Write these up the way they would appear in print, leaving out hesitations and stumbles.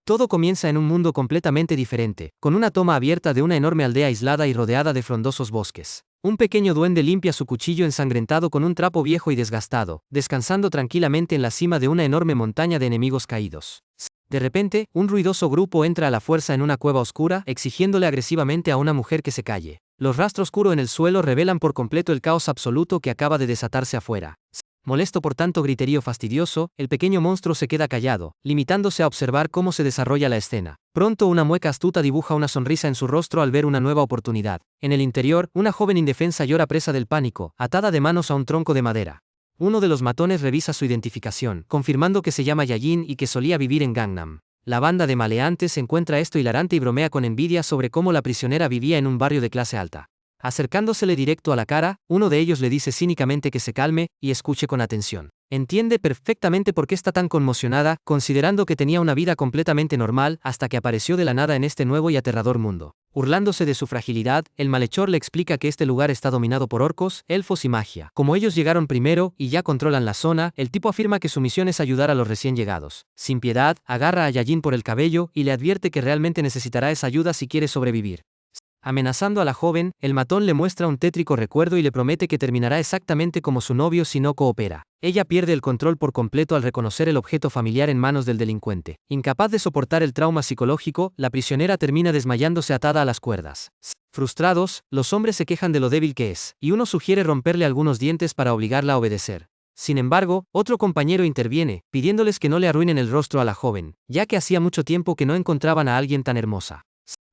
Todo comienza en un mundo completamente diferente, con una toma abierta de una enorme aldea aislada y rodeada de frondosos bosques. Un pequeño duende limpia su cuchillo ensangrentado con un trapo viejo y desgastado, descansando tranquilamente en la cima de una enorme montaña de enemigos caídos. De repente, un ruidoso grupo entra a la fuerza en una cueva oscura, exigiéndole agresivamente a una mujer que se calle. Los rastros oscuros en el suelo revelan por completo el caos absoluto que acaba de desatarse afuera. Molesto por tanto griterío fastidioso, el pequeño monstruo se queda callado, limitándose a observar cómo se desarrolla la escena. Pronto una mueca astuta dibuja una sonrisa en su rostro al ver una nueva oportunidad. En el interior, una joven indefensa llora presa del pánico, atada de manos a un tronco de madera. Uno de los matones revisa su identificación, confirmando que se llama Yayin y que solía vivir en Gangnam. La banda de maleantes encuentra esto hilarante y bromea con envidia sobre cómo la prisionera vivía en un barrio de clase alta. Acercándosele directo a la cara, uno de ellos le dice cínicamente que se calme y escuche con atención. Entiende perfectamente por qué está tan conmocionada, considerando que tenía una vida completamente normal hasta que apareció de la nada en este nuevo y aterrador mundo. Burlándose de su fragilidad, el malhechor le explica que este lugar está dominado por orcos, elfos y magia. Como ellos llegaron primero y ya controlan la zona, el tipo afirma que su misión es ayudar a los recién llegados. Sin piedad, agarra a Yayin por el cabello y le advierte que realmente necesitará esa ayuda si quiere sobrevivir. Amenazando a la joven, el matón le muestra un tétrico recuerdo y le promete que terminará exactamente como su novio si no coopera. Ella pierde el control por completo al reconocer el objeto familiar en manos del delincuente. Incapaz de soportar el trauma psicológico, la prisionera termina desmayándose atada a las cuerdas. Frustrados, los hombres se quejan de lo débil que es, y uno sugiere romperle algunos dientes para obligarla a obedecer. Sin embargo, otro compañero interviene, pidiéndoles que no le arruinen el rostro a la joven, ya que hacía mucho tiempo que no encontraban a alguien tan hermosa.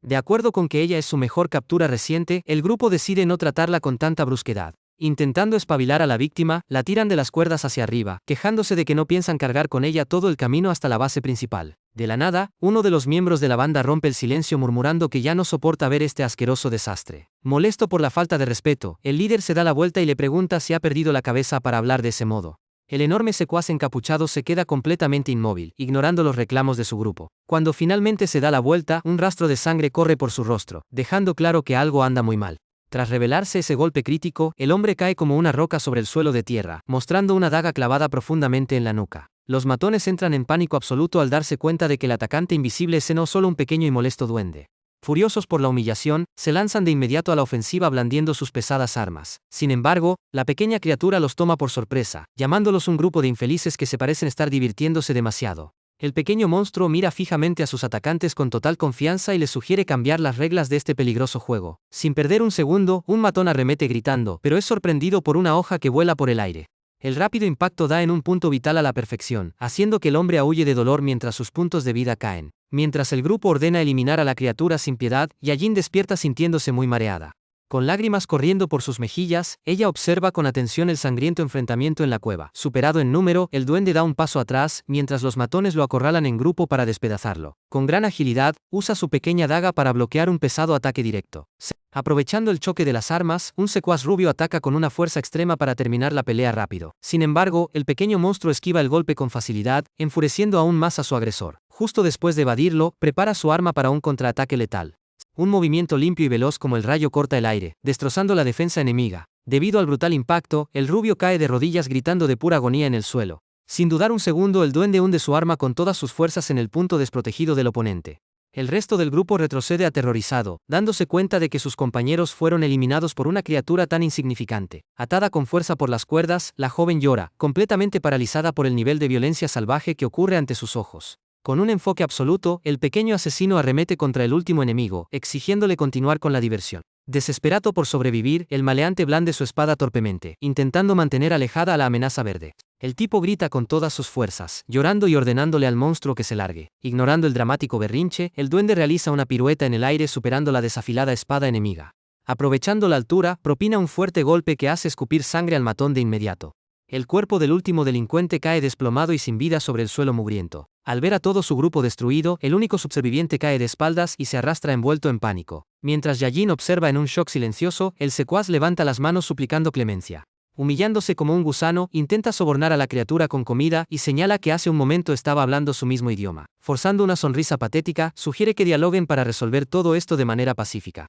De acuerdo con que ella es su mejor captura reciente, el grupo decide no tratarla con tanta brusquedad. Intentando espabilar a la víctima, la tiran de las cuerdas hacia arriba, quejándose de que no piensan cargar con ella todo el camino hasta la base principal. De la nada, uno de los miembros de la banda rompe el silencio murmurando que ya no soporta ver este asqueroso desastre. Molesto por la falta de respeto, el líder se da la vuelta y le pregunta si ha perdido la cabeza para hablar de ese modo. El enorme secuaz encapuchado se queda completamente inmóvil, ignorando los reclamos de su grupo. Cuando finalmente se da la vuelta, un rastro de sangre corre por su rostro, dejando claro que algo anda muy mal. Tras revelarse ese golpe crítico, el hombre cae como una roca sobre el suelo de tierra, mostrando una daga clavada profundamente en la nuca. Los matones entran en pánico absoluto al darse cuenta de que el atacante invisible es no solo un pequeño y molesto duende. Furiosos por la humillación, se lanzan de inmediato a la ofensiva blandiendo sus pesadas armas. Sin embargo, la pequeña criatura los toma por sorpresa, llamándolos un grupo de infelices que se parecen estar divirtiéndose demasiado. El pequeño monstruo mira fijamente a sus atacantes con total confianza y les sugiere cambiar las reglas de este peligroso juego. Sin perder un segundo, un matón arremete gritando, pero es sorprendido por una hoja que vuela por el aire. El rápido impacto da en un punto vital a la perfección, haciendo que el hombre aúlle de dolor mientras sus puntos de vida caen. Mientras el grupo ordena eliminar a la criatura sin piedad, Yayin despierta sintiéndose muy mareada. Con lágrimas corriendo por sus mejillas, ella observa con atención el sangriento enfrentamiento en la cueva. Superado en número, el duende da un paso atrás, mientras los matones lo acorralan en grupo para despedazarlo. Con gran agilidad, usa su pequeña daga para bloquear un pesado ataque directo. Aprovechando el choque de las armas, un secuaz rubio ataca con una fuerza extrema para terminar la pelea rápido. Sin embargo, el pequeño monstruo esquiva el golpe con facilidad, enfureciendo aún más a su agresor. Justo después de evadirlo, prepara su arma para un contraataque letal. Un movimiento limpio y veloz como el rayo corta el aire, destrozando la defensa enemiga. Debido al brutal impacto, el rubio cae de rodillas gritando de pura agonía en el suelo. Sin dudar un segundo, el duende hunde su arma con todas sus fuerzas en el punto desprotegido del oponente. El resto del grupo retrocede aterrorizado, dándose cuenta de que sus compañeros fueron eliminados por una criatura tan insignificante. Atada con fuerza por las cuerdas, la joven llora, completamente paralizada por el nivel de violencia salvaje que ocurre ante sus ojos. Con un enfoque absoluto, el pequeño asesino arremete contra el último enemigo, exigiéndole continuar con la diversión. Desesperado por sobrevivir, el maleante blande su espada torpemente, intentando mantener alejada a la amenaza verde. El tipo grita con todas sus fuerzas, llorando y ordenándole al monstruo que se largue. Ignorando el dramático berrinche, el duende realiza una pirueta en el aire superando la desafilada espada enemiga. Aprovechando la altura, propina un fuerte golpe que hace escupir sangre al matón de inmediato. El cuerpo del último delincuente cae desplomado y sin vida sobre el suelo mugriento. Al ver a todo su grupo destruido, el único superviviente cae de espaldas y se arrastra envuelto en pánico. Mientras Yayin observa en un shock silencioso, el secuaz levanta las manos suplicando clemencia. Humillándose como un gusano, intenta sobornar a la criatura con comida y señala que hace un momento estaba hablando su mismo idioma. Forzando una sonrisa patética, sugiere que dialoguen para resolver todo esto de manera pacífica.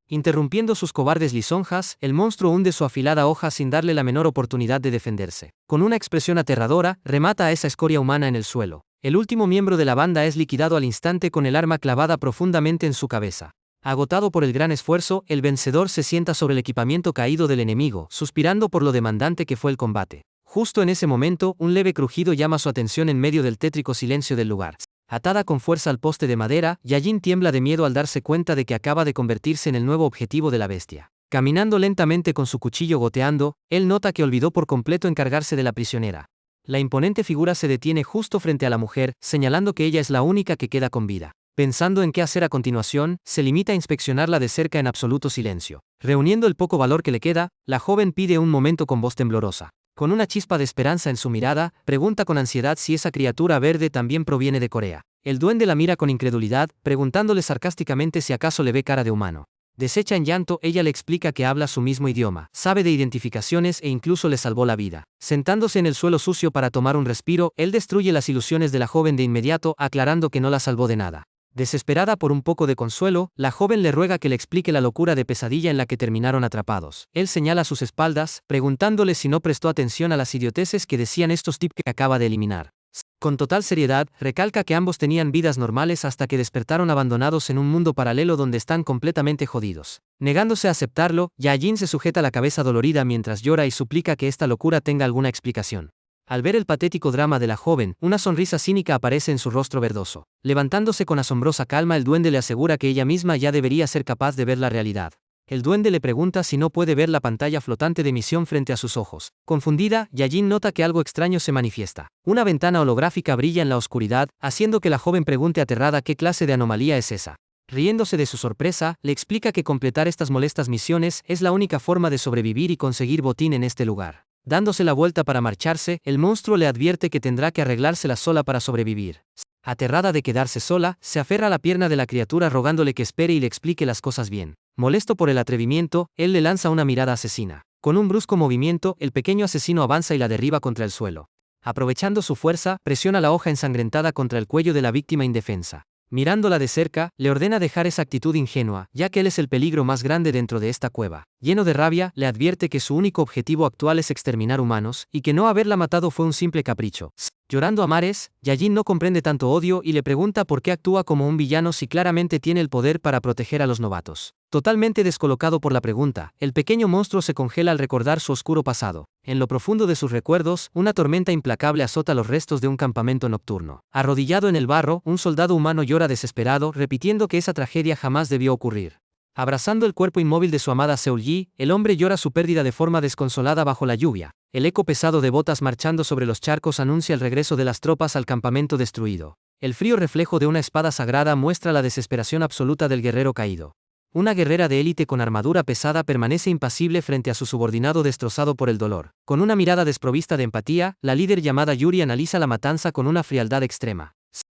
Interrumpiendo sus cobardes lisonjas, el monstruo hunde su afilada hoja sin darle la menor oportunidad de defenderse. Con una expresión aterradora, remata a esa escoria humana en el suelo. El último miembro de la banda es liquidado al instante con el arma clavada profundamente en su cabeza. Agotado por el gran esfuerzo, el vencedor se sienta sobre el equipamiento caído del enemigo, suspirando por lo demandante que fue el combate. Justo en ese momento, un leve crujido llama su atención en medio del tétrico silencio del lugar. Atada con fuerza al poste de madera, Yajin tiembla de miedo al darse cuenta de que acaba de convertirse en el nuevo objetivo de la bestia. Caminando lentamente con su cuchillo goteando, él nota que olvidó por completo encargarse de la prisionera. La imponente figura se detiene justo frente a la mujer, señalando que ella es la única que queda con vida. Pensando en qué hacer a continuación, se limita a inspeccionarla de cerca en absoluto silencio. Reuniendo el poco valor que le queda, la joven pide un momento con voz temblorosa. Con una chispa de esperanza en su mirada, pregunta con ansiedad si esa criatura verde también proviene de Corea. El duende la mira con incredulidad, preguntándole sarcásticamente si acaso le ve cara de humano. Deshecha en llanto, ella le explica que habla su mismo idioma, sabe de identificaciones e incluso le salvó la vida. Sentándose en el suelo sucio para tomar un respiro, él destruye las ilusiones de la joven de inmediato, aclarando que no la salvó de nada. Desesperada por un poco de consuelo, la joven le ruega que le explique la locura de pesadilla en la que terminaron atrapados. Él señala sus espaldas, preguntándole si no prestó atención a las idioteces que decían estos tipos que acaba de eliminar. Con total seriedad, recalca que ambos tenían vidas normales hasta que despertaron abandonados en un mundo paralelo donde están completamente jodidos. Negándose a aceptarlo, Yajin se sujeta la cabeza dolorida mientras llora y suplica que esta locura tenga alguna explicación. Al ver el patético drama de la joven, una sonrisa cínica aparece en su rostro verdoso. Levantándose con asombrosa calma, el duende le asegura que ella misma ya debería ser capaz de ver la realidad. El duende le pregunta si no puede ver la pantalla flotante de misión frente a sus ojos. Confundida, Yajin nota que algo extraño se manifiesta. Una ventana holográfica brilla en la oscuridad, haciendo que la joven pregunte aterrada qué clase de anomalía es esa. Riéndose de su sorpresa, le explica que completar estas molestas misiones es la única forma de sobrevivir y conseguir botín en este lugar. Dándose la vuelta para marcharse, el monstruo le advierte que tendrá que arreglársela sola para sobrevivir. Aterrada de quedarse sola, se aferra a la pierna de la criatura rogándole que espere y le explique las cosas bien. Molesto por el atrevimiento, él le lanza una mirada asesina. Con un brusco movimiento, el pequeño asesino avanza y la derriba contra el suelo. Aprovechando su fuerza, presiona la hoja ensangrentada contra el cuello de la víctima indefensa. Mirándola de cerca, le ordena dejar esa actitud ingenua, ya que él es el peligro más grande dentro de esta cueva. Lleno de rabia, le advierte que su único objetivo actual es exterminar humanos, y que no haberla matado fue un simple capricho. Llorando a mares, Yajin no comprende tanto odio y le pregunta por qué actúa como un villano si claramente tiene el poder para proteger a los novatos. Totalmente descolocado por la pregunta, el pequeño monstruo se congela al recordar su oscuro pasado. En lo profundo de sus recuerdos, una tormenta implacable azota los restos de un campamento nocturno. Arrodillado en el barro, un soldado humano llora desesperado, repitiendo que esa tragedia jamás debió ocurrir. Abrazando el cuerpo inmóvil de su amada Seul-Yi, el hombre llora su pérdida de forma desconsolada bajo la lluvia. El eco pesado de botas marchando sobre los charcos anuncia el regreso de las tropas al campamento destruido. El frío reflejo de una espada sagrada muestra la desesperación absoluta del guerrero caído. Una guerrera de élite con armadura pesada permanece impasible frente a su subordinado destrozado por el dolor. Con una mirada desprovista de empatía, la líder llamada Yuri analiza la matanza con una frialdad extrema.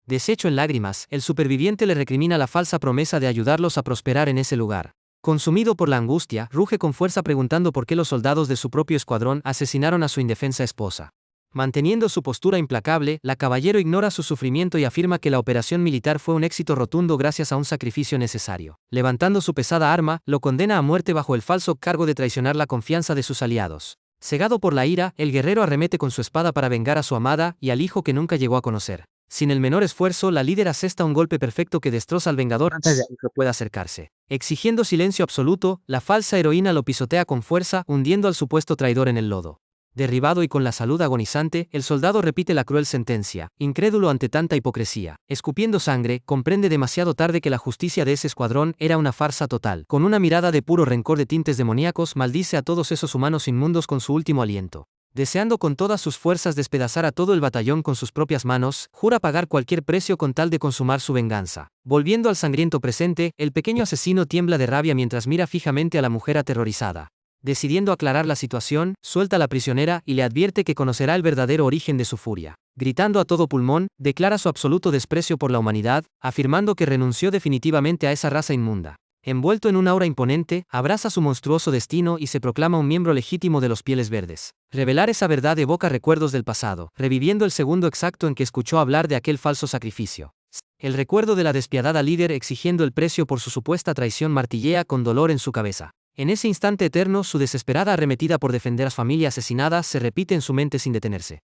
Deshecho en lágrimas, el superviviente le recrimina la falsa promesa de ayudarlos a prosperar en ese lugar. Consumido por la angustia, ruge con fuerza preguntando por qué los soldados de su propio escuadrón asesinaron a su indefensa esposa. Manteniendo su postura implacable, la caballero ignora su sufrimiento y afirma que la operación militar fue un éxito rotundo gracias a un sacrificio necesario. Levantando su pesada arma, lo condena a muerte bajo el falso cargo de traicionar la confianza de sus aliados. Cegado por la ira, el guerrero arremete con su espada para vengar a su amada y al hijo que nunca llegó a conocer. Sin el menor esfuerzo, la líder asesta un golpe perfecto que destroza al vengador antes de que pueda acercarse. Exigiendo silencio absoluto, la falsa heroína lo pisotea con fuerza, hundiendo al supuesto traidor en el lodo. Derribado y con la salud agonizante, el soldado repite la cruel sentencia, incrédulo ante tanta hipocresía. Escupiendo sangre, comprende demasiado tarde que la justicia de ese escuadrón era una farsa total. Con una mirada de puro rencor de tintes demoníacos, maldice a todos esos humanos inmundos con su último aliento. Deseando con todas sus fuerzas despedazar a todo el batallón con sus propias manos, jura pagar cualquier precio con tal de consumar su venganza. Volviendo al sangriento presente, el pequeño asesino tiembla de rabia mientras mira fijamente a la mujer aterrorizada. Decidiendo aclarar la situación, suelta a la prisionera y le advierte que conocerá el verdadero origen de su furia. Gritando a todo pulmón, declara su absoluto desprecio por la humanidad, afirmando que renunció definitivamente a esa raza inmunda. Envuelto en un aura imponente, abraza su monstruoso destino y se proclama un miembro legítimo de los Pieles Verdes. Revelar esa verdad evoca recuerdos del pasado, reviviendo el segundo exacto en que escuchó hablar de aquel falso sacrificio. El recuerdo de la despiadada líder exigiendo el precio por su supuesta traición martillea con dolor en su cabeza. En ese instante eterno, su desesperada arremetida por defender a su familia asesinada se repite en su mente sin detenerse.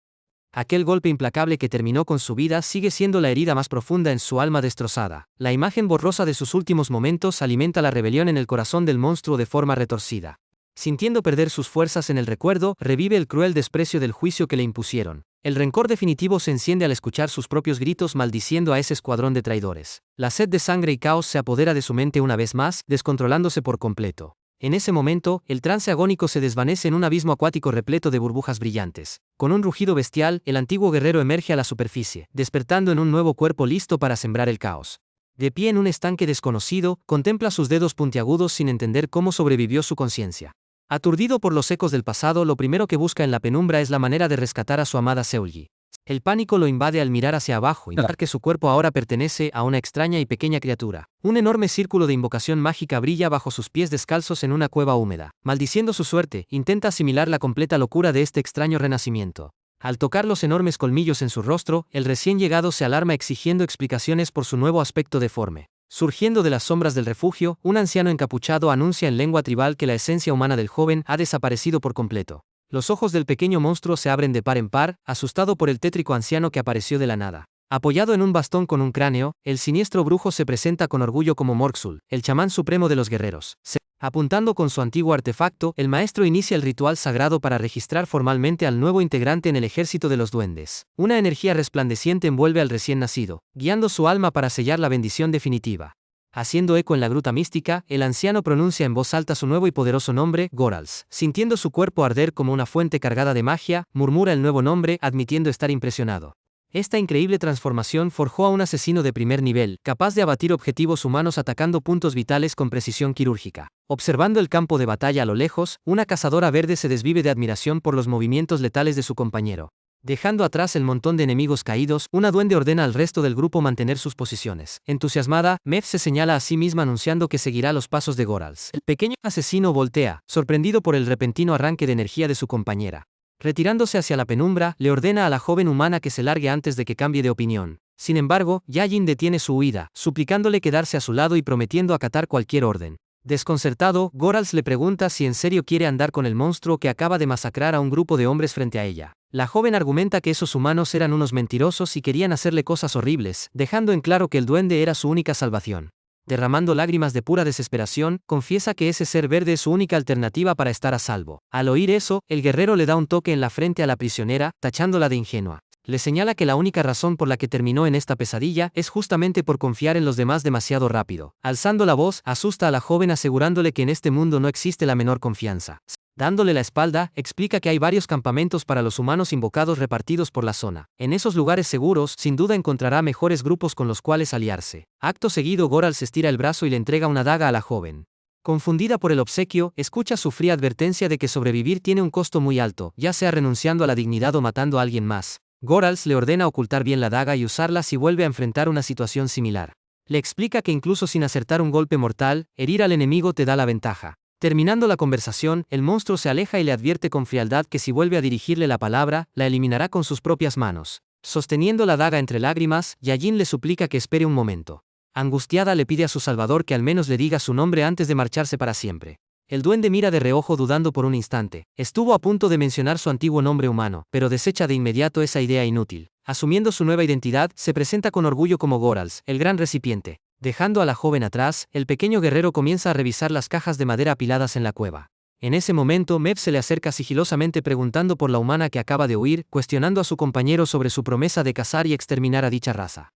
Aquel golpe implacable que terminó con su vida sigue siendo la herida más profunda en su alma destrozada. La imagen borrosa de sus últimos momentos alimenta la rebelión en el corazón del monstruo de forma retorcida. Sintiendo perder sus fuerzas en el recuerdo, revive el cruel desprecio del juicio que le impusieron. El rencor definitivo se enciende al escuchar sus propios gritos maldiciendo a ese escuadrón de traidores. La sed de sangre y caos se apodera de su mente una vez más, descontrolándose por completo. En ese momento, el trance agónico se desvanece en un abismo acuático repleto de burbujas brillantes. Con un rugido bestial, el antiguo guerrero emerge a la superficie, despertando en un nuevo cuerpo listo para sembrar el caos. De pie en un estanque desconocido, contempla sus dedos puntiagudos sin entender cómo sobrevivió su conciencia. Aturdido por los ecos del pasado, lo primero que busca en la penumbra es la manera de rescatar a su amada Seulgi. El pánico lo invade al mirar hacia abajo y notar que su cuerpo ahora pertenece a una extraña y pequeña criatura. Un enorme círculo de invocación mágica brilla bajo sus pies descalzos en una cueva húmeda. Maldiciendo su suerte, intenta asimilar la completa locura de este extraño renacimiento. Al tocar los enormes colmillos en su rostro, el recién llegado se alarma exigiendo explicaciones por su nuevo aspecto deforme. Surgiendo de las sombras del refugio, un anciano encapuchado anuncia en lengua tribal que la esencia humana del joven ha desaparecido por completo. Los ojos del pequeño monstruo se abren de par en par, asustado por el tétrico anciano que apareció de la nada. Apoyado en un bastón con un cráneo, el siniestro brujo se presenta con orgullo como Morxul, el chamán supremo de los guerreros. Apuntando con su antiguo artefacto, el maestro inicia el ritual sagrado para registrar formalmente al nuevo integrante en el ejército de los duendes. Una energía resplandeciente envuelve al recién nacido, guiando su alma para sellar la bendición definitiva. Haciendo eco en la gruta mística, el anciano pronuncia en voz alta su nuevo y poderoso nombre, Gorals. Sintiendo su cuerpo arder como una fuente cargada de magia, murmura el nuevo nombre, admitiendo estar impresionado. Esta increíble transformación forjó a un asesino de primer nivel, capaz de abatir objetivos humanos atacando puntos vitales con precisión quirúrgica. Observando el campo de batalla a lo lejos, una cazadora verde se desvive de admiración por los movimientos letales de su compañero. Dejando atrás el montón de enemigos caídos, una duende ordena al resto del grupo mantener sus posiciones. Entusiasmada, Mev se señala a sí misma anunciando que seguirá los pasos de Gorals. El pequeño asesino voltea, sorprendido por el repentino arranque de energía de su compañera. Retirándose hacia la penumbra, le ordena a la joven humana que se largue antes de que cambie de opinión. Sin embargo, Yajin detiene su huida, suplicándole quedarse a su lado y prometiendo acatar cualquier orden. Desconcertado, Gorals le pregunta si en serio quiere andar con el monstruo que acaba de masacrar a un grupo de hombres frente a ella. La joven argumenta que esos humanos eran unos mentirosos y querían hacerle cosas horribles, dejando en claro que el duende era su única salvación. Derramando lágrimas de pura desesperación, confiesa que ese ser verde es su única alternativa para estar a salvo. Al oír eso, el guerrero le da un toque en la frente a la prisionera, tachándola de ingenua. Le señala que la única razón por la que terminó en esta pesadilla es justamente por confiar en los demás demasiado rápido. Alzando la voz, asusta a la joven asegurándole que en este mundo no existe la menor confianza. Dándole la espalda, explica que hay varios campamentos para los humanos invocados repartidos por la zona. En esos lugares seguros, sin duda encontrará mejores grupos con los cuales aliarse. Acto seguido, Gorals estira el brazo y le entrega una daga a la joven. Confundida por el obsequio, escucha su fría advertencia de que sobrevivir tiene un costo muy alto, ya sea renunciando a la dignidad o matando a alguien más. Gorals le ordena ocultar bien la daga y usarla si vuelve a enfrentar una situación similar. Le explica que incluso sin acertar un golpe mortal, herir al enemigo te da la ventaja. Terminando la conversación, el monstruo se aleja y le advierte con frialdad que si vuelve a dirigirle la palabra, la eliminará con sus propias manos. Sosteniendo la daga entre lágrimas, Yajin le suplica que espere un momento. Angustiada le pide a su salvador que al menos le diga su nombre antes de marcharse para siempre. El duende mira de reojo dudando por un instante. Estuvo a punto de mencionar su antiguo nombre humano, pero desecha de inmediato esa idea inútil. Asumiendo su nueva identidad, se presenta con orgullo como Gorals, el gran recipiente. Dejando a la joven atrás, el pequeño guerrero comienza a revisar las cajas de madera apiladas en la cueva. En ese momento, Mev se le acerca sigilosamente preguntando por la humana que acaba de huir, cuestionando a su compañero sobre su promesa de cazar y exterminar a dicha raza.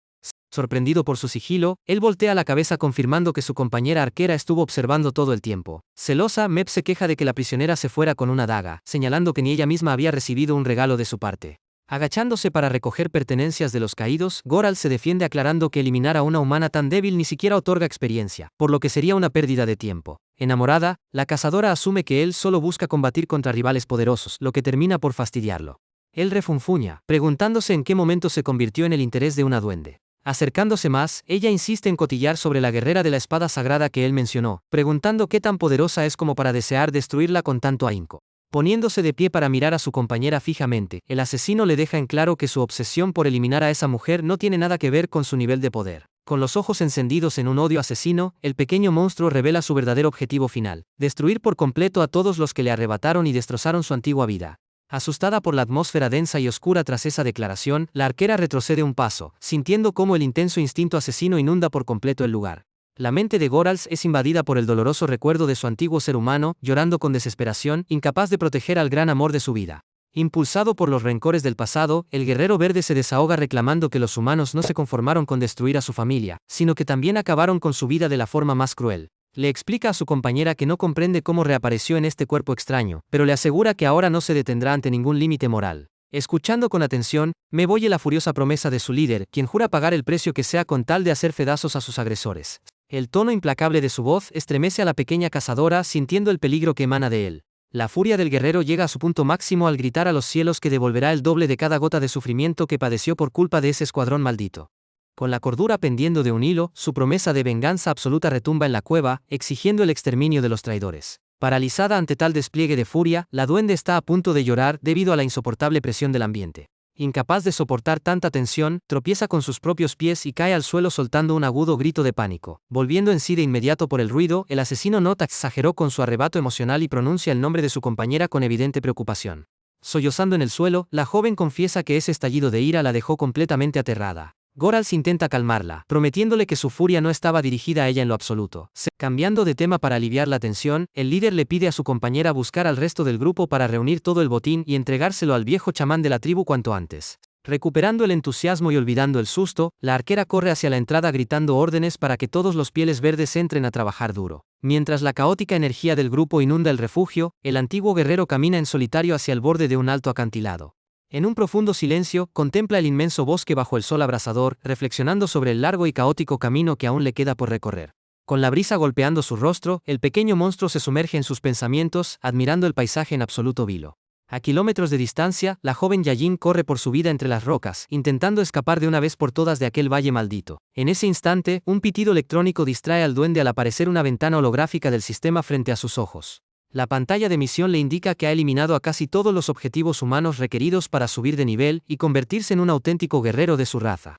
Sorprendido por su sigilo, él voltea la cabeza confirmando que su compañera arquera estuvo observando todo el tiempo. Celosa, Mev se queja de que la prisionera se fuera con una daga, señalando que ni ella misma había recibido un regalo de su parte. Agachándose para recoger pertenencias de los caídos, Gorals se defiende aclarando que eliminar a una humana tan débil ni siquiera otorga experiencia, por lo que sería una pérdida de tiempo. Enamorada, la cazadora asume que él solo busca combatir contra rivales poderosos, lo que termina por fastidiarlo. Él refunfuña, preguntándose en qué momento se convirtió en el interés de una duende. Acercándose más, ella insiste en cotillar sobre la guerrera de la espada sagrada que él mencionó, preguntando qué tan poderosa es como para desear destruirla con tanto ahínco. Poniéndose de pie para mirar a su compañera fijamente, el asesino le deja en claro que su obsesión por eliminar a esa mujer no tiene nada que ver con su nivel de poder. Con los ojos encendidos en un odio asesino, el pequeño monstruo revela su verdadero objetivo final: destruir por completo a todos los que le arrebataron y destrozaron su antigua vida. Asustada por la atmósfera densa y oscura tras esa declaración, la arquera retrocede un paso, sintiendo cómo el intenso instinto asesino inunda por completo el lugar. La mente de Gorals es invadida por el doloroso recuerdo de su antiguo ser humano, llorando con desesperación, incapaz de proteger al gran amor de su vida. Impulsado por los rencores del pasado, el guerrero verde se desahoga reclamando que los humanos no se conformaron con destruir a su familia, sino que también acabaron con su vida de la forma más cruel. Le explica a su compañera que no comprende cómo reapareció en este cuerpo extraño, pero le asegura que ahora no se detendrá ante ningún límite moral. Escuchando con atención, me oye la furiosa promesa de su líder, quien jura pagar el precio que sea con tal de hacer pedazos a sus agresores. El tono implacable de su voz estremece a la pequeña cazadora, sintiendo el peligro que emana de él. La furia del guerrero llega a su punto máximo al gritar a los cielos que devolverá el doble de cada gota de sufrimiento que padeció por culpa de ese escuadrón maldito. Con la cordura pendiendo de un hilo, su promesa de venganza absoluta retumba en la cueva, exigiendo el exterminio de los traidores. Paralizada ante tal despliegue de furia, la duende está a punto de llorar debido a la insoportable presión del ambiente. Incapaz de soportar tanta tensión, tropieza con sus propios pies y cae al suelo soltando un agudo grito de pánico. Volviendo en sí de inmediato por el ruido, el asesino nota exageró con su arrebato emocional y pronuncia el nombre de su compañera con evidente preocupación. Sollozando en el suelo, la joven confiesa que ese estallido de ira la dejó completamente aterrada. Gorals intenta calmarla, prometiéndole que su furia no estaba dirigida a ella en lo absoluto. Cambiando de tema para aliviar la tensión, el líder le pide a su compañera buscar al resto del grupo para reunir todo el botín y entregárselo al viejo chamán de la tribu cuanto antes. Recuperando el entusiasmo y olvidando el susto, la arquera corre hacia la entrada gritando órdenes para que todos los pieles verdes entren a trabajar duro. Mientras la caótica energía del grupo inunda el refugio, el antiguo guerrero camina en solitario hacia el borde de un alto acantilado. En un profundo silencio, contempla el inmenso bosque bajo el sol abrasador, reflexionando sobre el largo y caótico camino que aún le queda por recorrer. Con la brisa golpeando su rostro, el pequeño monstruo se sumerge en sus pensamientos, admirando el paisaje en absoluto vilo. A kilómetros de distancia, la joven Yayin corre por su vida entre las rocas, intentando escapar de una vez por todas de aquel valle maldito. En ese instante, un pitido electrónico distrae al duende al aparecer una ventana holográfica del sistema frente a sus ojos. La pantalla de misión le indica que ha eliminado a casi todos los objetivos humanos requeridos para subir de nivel y convertirse en un auténtico guerrero de su raza.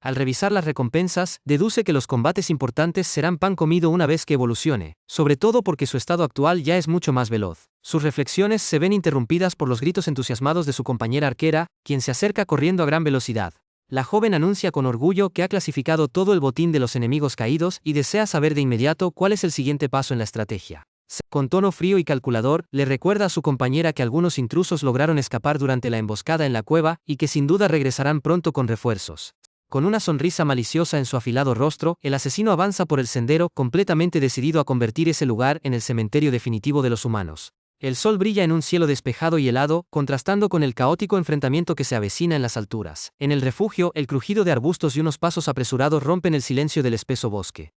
Al revisar las recompensas, deduce que los combates importantes serán pan comido una vez que evolucione, sobre todo porque su estado actual ya es mucho más veloz. Sus reflexiones se ven interrumpidas por los gritos entusiasmados de su compañera arquera, quien se acerca corriendo a gran velocidad. La joven anuncia con orgullo que ha clasificado todo el botín de los enemigos caídos y desea saber de inmediato cuál es el siguiente paso en la estrategia. Con tono frío y calculador, le recuerda a su compañera que algunos intrusos lograron escapar durante la emboscada en la cueva y que sin duda regresarán pronto con refuerzos. Con una sonrisa maliciosa en su afilado rostro, el asesino avanza por el sendero, completamente decidido a convertir ese lugar en el cementerio definitivo de los humanos. El sol brilla en un cielo despejado y helado, contrastando con el caótico enfrentamiento que se avecina en las alturas. En el refugio, el crujido de arbustos y unos pasos apresurados rompen el silencio del espeso bosque.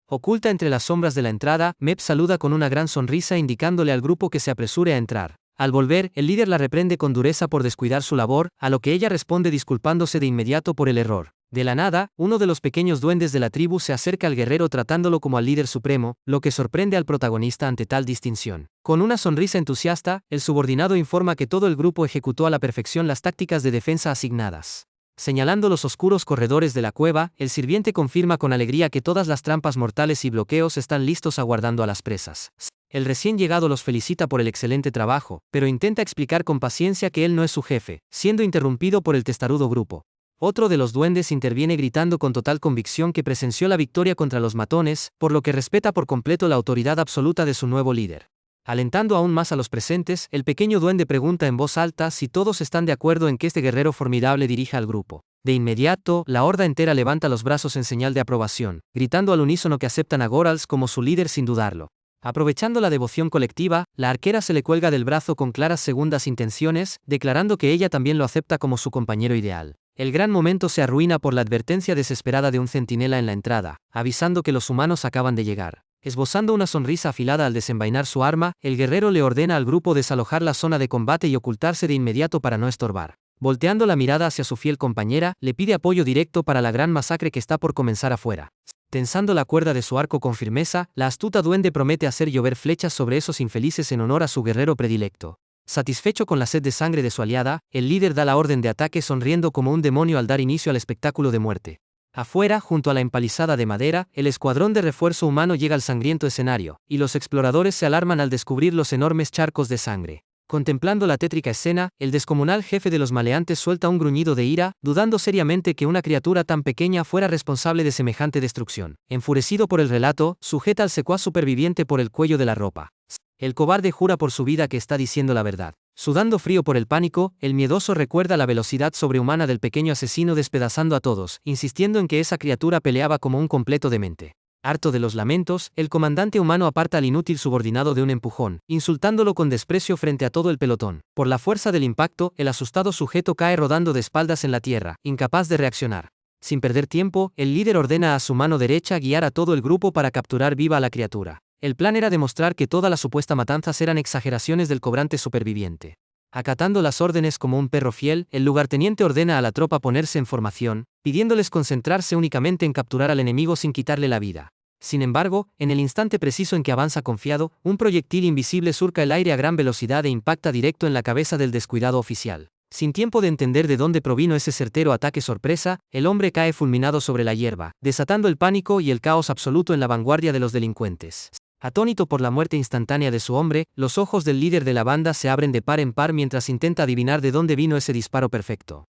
Oculta entre las sombras de la entrada, Mep saluda con una gran sonrisa indicándole al grupo que se apresure a entrar. Al volver, el líder la reprende con dureza por descuidar su labor, a lo que ella responde disculpándose de inmediato por el error. De la nada, uno de los pequeños duendes de la tribu se acerca al guerrero tratándolo como al líder supremo, lo que sorprende al protagonista ante tal distinción. Con una sonrisa entusiasta, el subordinado informa que todo el grupo ejecutó a la perfección las tácticas de defensa asignadas. Señalando los oscuros corredores de la cueva, el sirviente confirma con alegría que todas las trampas mortales y bloqueos están listos aguardando a las presas. El recién llegado los felicita por el excelente trabajo, pero intenta explicar con paciencia que él no es su jefe, siendo interrumpido por el testarudo grupo. Otro de los duendes interviene gritando con total convicción que presenció la victoria contra los matones, por lo que respeta por completo la autoridad absoluta de su nuevo líder. Alentando aún más a los presentes, el pequeño duende pregunta en voz alta si todos están de acuerdo en que este guerrero formidable dirija al grupo. De inmediato, la horda entera levanta los brazos en señal de aprobación, gritando al unísono que aceptan a Gorals como su líder sin dudarlo. Aprovechando la devoción colectiva, la arquera se le cuelga del brazo con claras segundas intenciones, declarando que ella también lo acepta como su compañero ideal. El gran momento se arruina por la advertencia desesperada de un centinela en la entrada, avisando que los humanos acaban de llegar. Esbozando una sonrisa afilada al desenvainar su arma, el guerrero le ordena al grupo desalojar la zona de combate y ocultarse de inmediato para no estorbar. Volteando la mirada hacia su fiel compañera, le pide apoyo directo para la gran masacre que está por comenzar afuera. Tensando la cuerda de su arco con firmeza, la astuta duende promete hacer llover flechas sobre esos infelices en honor a su guerrero predilecto. Satisfecho con la sed de sangre de su aliada, el líder da la orden de ataque sonriendo como un demonio al dar inicio al espectáculo de muerte. Afuera, junto a la empalizada de madera, el escuadrón de refuerzo humano llega al sangriento escenario, y los exploradores se alarman al descubrir los enormes charcos de sangre. Contemplando la tétrica escena, el descomunal jefe de los maleantes suelta un gruñido de ira, dudando seriamente que una criatura tan pequeña fuera responsable de semejante destrucción. Enfurecido por el relato, sujeta al secuaz superviviente por el cuello de la ropa. El cobarde jura por su vida que está diciendo la verdad. Sudando frío por el pánico, el miedoso recuerda la velocidad sobrehumana del pequeño asesino despedazando a todos, insistiendo en que esa criatura peleaba como un completo demente. Harto de los lamentos, el comandante humano aparta al inútil subordinado de un empujón, insultándolo con desprecio frente a todo el pelotón. Por la fuerza del impacto, el asustado sujeto cae rodando de espaldas en la tierra, incapaz de reaccionar. Sin perder tiempo, el líder ordena a su mano derecha guiar a todo el grupo para capturar viva a la criatura. El plan era demostrar que todas las supuestas matanzas eran exageraciones del cobrante superviviente. Acatando las órdenes como un perro fiel, el lugarteniente ordena a la tropa ponerse en formación, pidiéndoles concentrarse únicamente en capturar al enemigo sin quitarle la vida. Sin embargo, en el instante preciso en que avanza confiado, un proyectil invisible surca el aire a gran velocidad e impacta directo en la cabeza del descuidado oficial. Sin tiempo de entender de dónde provino ese certero ataque sorpresa, el hombre cae fulminado sobre la hierba, desatando el pánico y el caos absoluto en la vanguardia de los delincuentes. Atónito por la muerte instantánea de su hombre, los ojos del líder de la banda se abren de par en par mientras intenta adivinar de dónde vino ese disparo perfecto.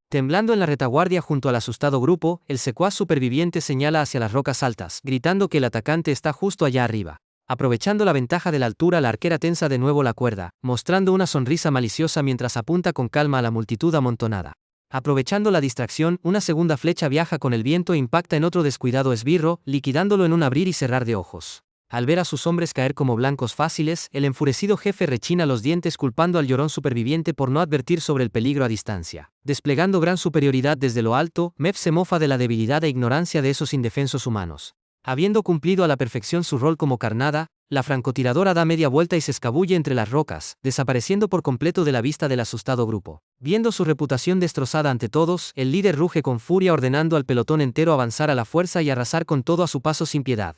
Temblando en la retaguardia junto al asustado grupo, el secuaz superviviente señala hacia las rocas altas, gritando que el atacante está justo allá arriba. Aprovechando la ventaja de la altura, la arquera tensa de nuevo la cuerda, mostrando una sonrisa maliciosa mientras apunta con calma a la multitud amontonada. Aprovechando la distracción, una segunda flecha viaja con el viento e impacta en otro descuidado esbirro, liquidándolo en un abrir y cerrar de ojos. Al ver a sus hombres caer como blancos fáciles, el enfurecido jefe rechina los dientes culpando al llorón superviviente por no advertir sobre el peligro a distancia. Desplegando gran superioridad desde lo alto, Mev se mofa de la debilidad e ignorancia de esos indefensos humanos. Habiendo cumplido a la perfección su rol como carnada, la francotiradora da media vuelta y se escabulle entre las rocas, desapareciendo por completo de la vista del asustado grupo. Viendo su reputación destrozada ante todos, el líder ruge con furia ordenando al pelotón entero avanzar a la fuerza y arrasar con todo a su paso sin piedad.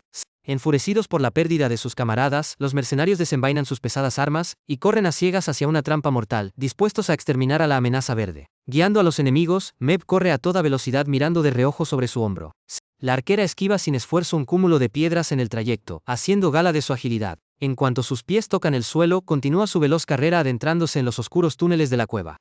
Enfurecidos por la pérdida de sus camaradas, los mercenarios desenvainan sus pesadas armas y corren a ciegas hacia una trampa mortal, dispuestos a exterminar a la amenaza verde. Guiando a los enemigos, Mev corre a toda velocidad mirando de reojo sobre su hombro. La arquera esquiva sin esfuerzo un cúmulo de piedras en el trayecto, haciendo gala de su agilidad. En cuanto sus pies tocan el suelo, continúa su veloz carrera adentrándose en los oscuros túneles de la cueva.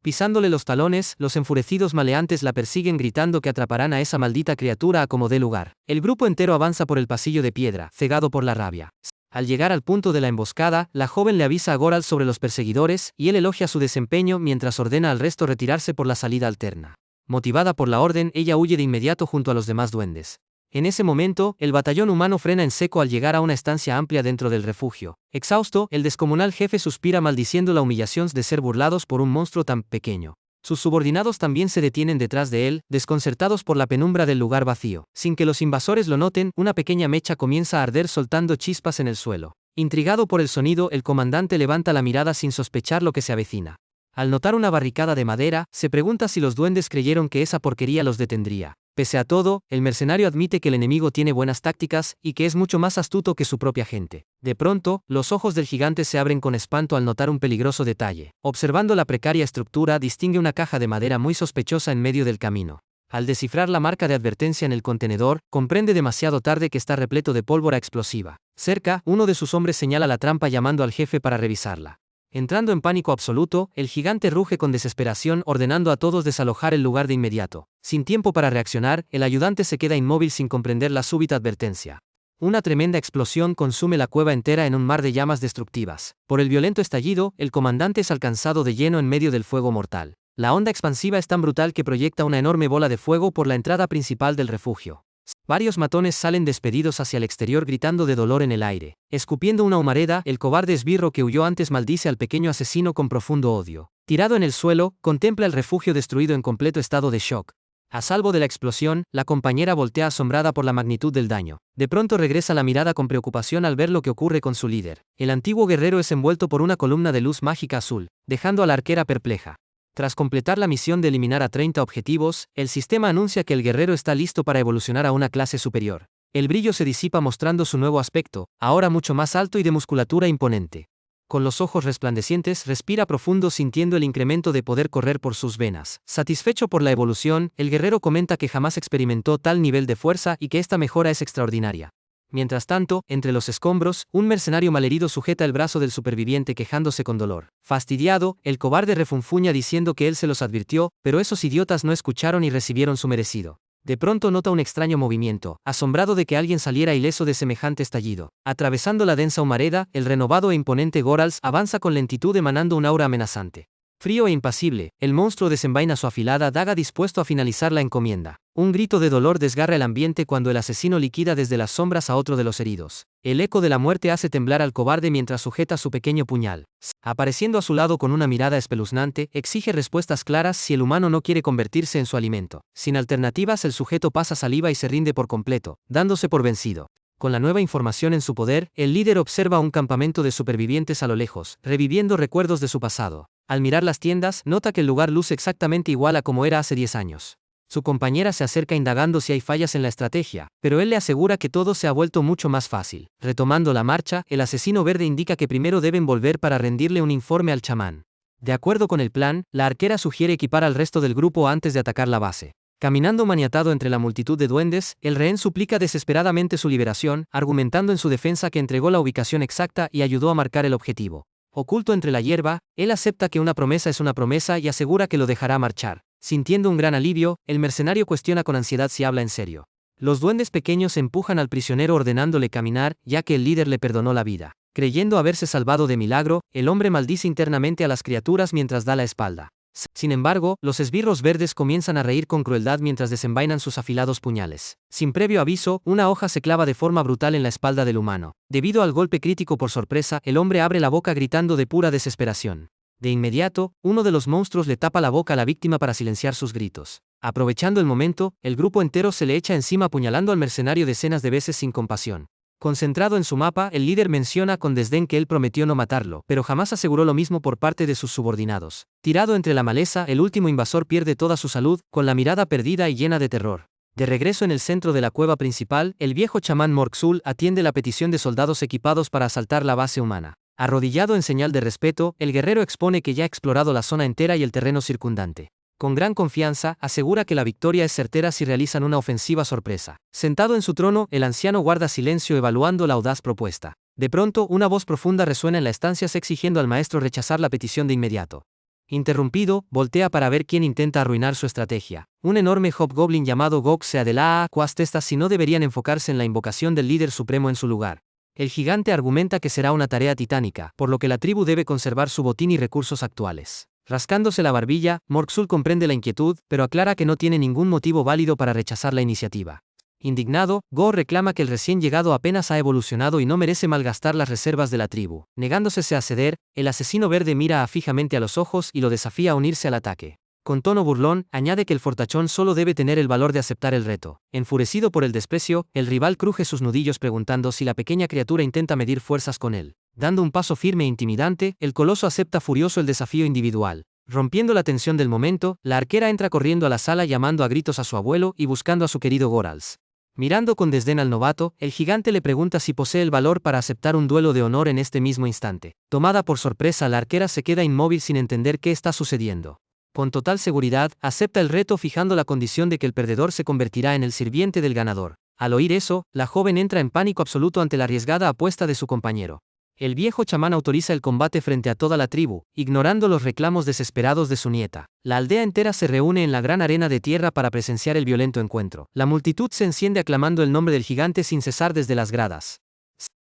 Pisándole los talones, los enfurecidos maleantes la persiguen gritando que atraparán a esa maldita criatura a como dé lugar. El grupo entero avanza por el pasillo de piedra, cegado por la rabia. Al llegar al punto de la emboscada, la joven le avisa a Goral sobre los perseguidores, y él elogia su desempeño mientras ordena al resto retirarse por la salida alterna. Motivada por la orden, ella huye de inmediato junto a los demás duendes. En ese momento, el batallón humano frena en seco al llegar a una estancia amplia dentro del refugio. Exhausto, el descomunal jefe suspira maldiciendo la humillación de ser burlados por un monstruo tan pequeño. Sus subordinados también se detienen detrás de él, desconcertados por la penumbra del lugar vacío. Sin que los invasores lo noten, una pequeña mecha comienza a arder soltando chispas en el suelo. Intrigado por el sonido, el comandante levanta la mirada sin sospechar lo que se avecina. Al notar una barricada de madera, se pregunta si los duendes creyeron que esa porquería los detendría. Pese a todo, el mercenario admite que el enemigo tiene buenas tácticas y que es mucho más astuto que su propia gente. De pronto, los ojos del gigante se abren con espanto al notar un peligroso detalle. Observando la precaria estructura, distingue una caja de madera muy sospechosa en medio del camino. Al descifrar la marca de advertencia en el contenedor, comprende demasiado tarde que está repleto de pólvora explosiva. Cerca, uno de sus hombres señala la trampa llamando al jefe para revisarla. Entrando en pánico absoluto, el gigante ruge con desesperación ordenando a todos desalojar el lugar de inmediato. Sin tiempo para reaccionar, el ayudante se queda inmóvil sin comprender la súbita advertencia. Una tremenda explosión consume la cueva entera en un mar de llamas destructivas. Por el violento estallido, el comandante es alcanzado de lleno en medio del fuego mortal. La onda expansiva es tan brutal que proyecta una enorme bola de fuego por la entrada principal del refugio. Varios matones salen despedidos hacia el exterior gritando de dolor en el aire. Escupiendo una humareda, el cobarde esbirro que huyó antes maldice al pequeño asesino con profundo odio. Tirado en el suelo, contempla el refugio destruido en completo estado de shock. A salvo de la explosión, la compañera voltea asombrada por la magnitud del daño. De pronto regresa la mirada con preocupación al ver lo que ocurre con su líder. El antiguo guerrero es envuelto por una columna de luz mágica azul, dejando a la arquera perpleja. Tras completar la misión de eliminar a 30 objetivos, el sistema anuncia que el guerrero está listo para evolucionar a una clase superior. El brillo se disipa mostrando su nuevo aspecto, ahora mucho más alto y de musculatura imponente. Con los ojos resplandecientes, respira profundo sintiendo el incremento de poder correr por sus venas. Satisfecho por la evolución, el guerrero comenta que jamás experimentó tal nivel de fuerza y que esta mejora es extraordinaria. Mientras tanto, entre los escombros, un mercenario malherido sujeta el brazo del superviviente quejándose con dolor. Fastidiado, el cobarde refunfuña diciendo que él se los advirtió, pero esos idiotas no escucharon y recibieron su merecido. De pronto nota un extraño movimiento, asombrado de que alguien saliera ileso de semejante estallido. Atravesando la densa humareda, el renovado e imponente Gorals avanza con lentitud emanando un aura amenazante. Frío e impasible, el monstruo desenvaina su afilada daga dispuesto a finalizar la encomienda. Un grito de dolor desgarra el ambiente cuando el asesino liquida desde las sombras a otro de los heridos. El eco de la muerte hace temblar al cobarde mientras sujeta su pequeño puñal. Apareciendo a su lado con una mirada espeluznante, exige respuestas claras si el humano no quiere convertirse en su alimento. Sin alternativas, el sujeto pasa saliva y se rinde por completo, dándose por vencido. Con la nueva información en su poder, el líder observa un campamento de supervivientes a lo lejos, reviviendo recuerdos de su pasado. Al mirar las tiendas, nota que el lugar luce exactamente igual a como era hace 10 años. Su compañera se acerca indagando si hay fallas en la estrategia, pero él le asegura que todo se ha vuelto mucho más fácil. Retomando la marcha, el asesino verde indica que primero deben volver para rendirle un informe al chamán. De acuerdo con el plan, la arquera sugiere equipar al resto del grupo antes de atacar la base. Caminando maniatado entre la multitud de duendes, el rehén suplica desesperadamente su liberación, argumentando en su defensa que entregó la ubicación exacta y ayudó a marcar el objetivo. Oculto entre la hierba, él acepta que una promesa es una promesa y asegura que lo dejará marchar. Sintiendo un gran alivio, el mercenario cuestiona con ansiedad si habla en serio. Los duendes pequeños empujan al prisionero ordenándole caminar, ya que el líder le perdonó la vida. Creyendo haberse salvado de milagro, el hombre maldice internamente a las criaturas mientras da la espalda. Sin embargo, los esbirros verdes comienzan a reír con crueldad mientras desenvainan sus afilados puñales. Sin previo aviso, una hoja se clava de forma brutal en la espalda del humano. Debido al golpe crítico por sorpresa, el hombre abre la boca gritando de pura desesperación. De inmediato, uno de los monstruos le tapa la boca a la víctima para silenciar sus gritos. Aprovechando el momento, el grupo entero se le echa encima apuñalando al mercenario decenas de veces sin compasión. Concentrado en su mapa, el líder menciona con desdén que él prometió no matarlo, pero jamás aseguró lo mismo por parte de sus subordinados. Tirado entre la maleza, el último invasor pierde toda su salud, con la mirada perdida y llena de terror. De regreso en el centro de la cueva principal, el viejo chamán Morkzul atiende la petición de soldados equipados para asaltar la base humana. Arrodillado en señal de respeto, el guerrero expone que ya ha explorado la zona entera y el terreno circundante. Con gran confianza, asegura que la victoria es certera si realizan una ofensiva sorpresa. Sentado en su trono, el anciano guarda silencio evaluando la audaz propuesta. De pronto, una voz profunda resuena en la estancia exigiendo al maestro rechazar la petición de inmediato. Interrumpido, voltea para ver quién intenta arruinar su estrategia. Un enorme hobgoblin llamado Gok se adela a Cuastestas si no deberían enfocarse en la invocación del líder supremo en su lugar. El gigante argumenta que será una tarea titánica, por lo que la tribu debe conservar su botín y recursos actuales. Rascándose la barbilla, Morkzul comprende la inquietud, pero aclara que no tiene ningún motivo válido para rechazar la iniciativa. Indignado, Go reclama que el recién llegado apenas ha evolucionado y no merece malgastar las reservas de la tribu. Negándose a ceder, el asesino verde mira fijamente a los ojos y lo desafía a unirse al ataque. Con tono burlón, añade que el fortachón solo debe tener el valor de aceptar el reto. Enfurecido por el desprecio, el rival cruje sus nudillos preguntando si la pequeña criatura intenta medir fuerzas con él. Dando un paso firme e intimidante, el coloso acepta furioso el desafío individual. Rompiendo la tensión del momento, la arquera entra corriendo a la sala llamando a gritos a su abuelo y buscando a su querido Gorals. Mirando con desdén al novato, el gigante le pregunta si posee el valor para aceptar un duelo de honor en este mismo instante. Tomada por sorpresa, la arquera se queda inmóvil sin entender qué está sucediendo. Con total seguridad, acepta el reto fijando la condición de que el perdedor se convertirá en el sirviente del ganador. Al oír eso, la joven entra en pánico absoluto ante la arriesgada apuesta de su compañero. El viejo chamán autoriza el combate frente a toda la tribu, ignorando los reclamos desesperados de su nieta. La aldea entera se reúne en la gran arena de tierra para presenciar el violento encuentro. La multitud se enciende aclamando el nombre del gigante sin cesar desde las gradas.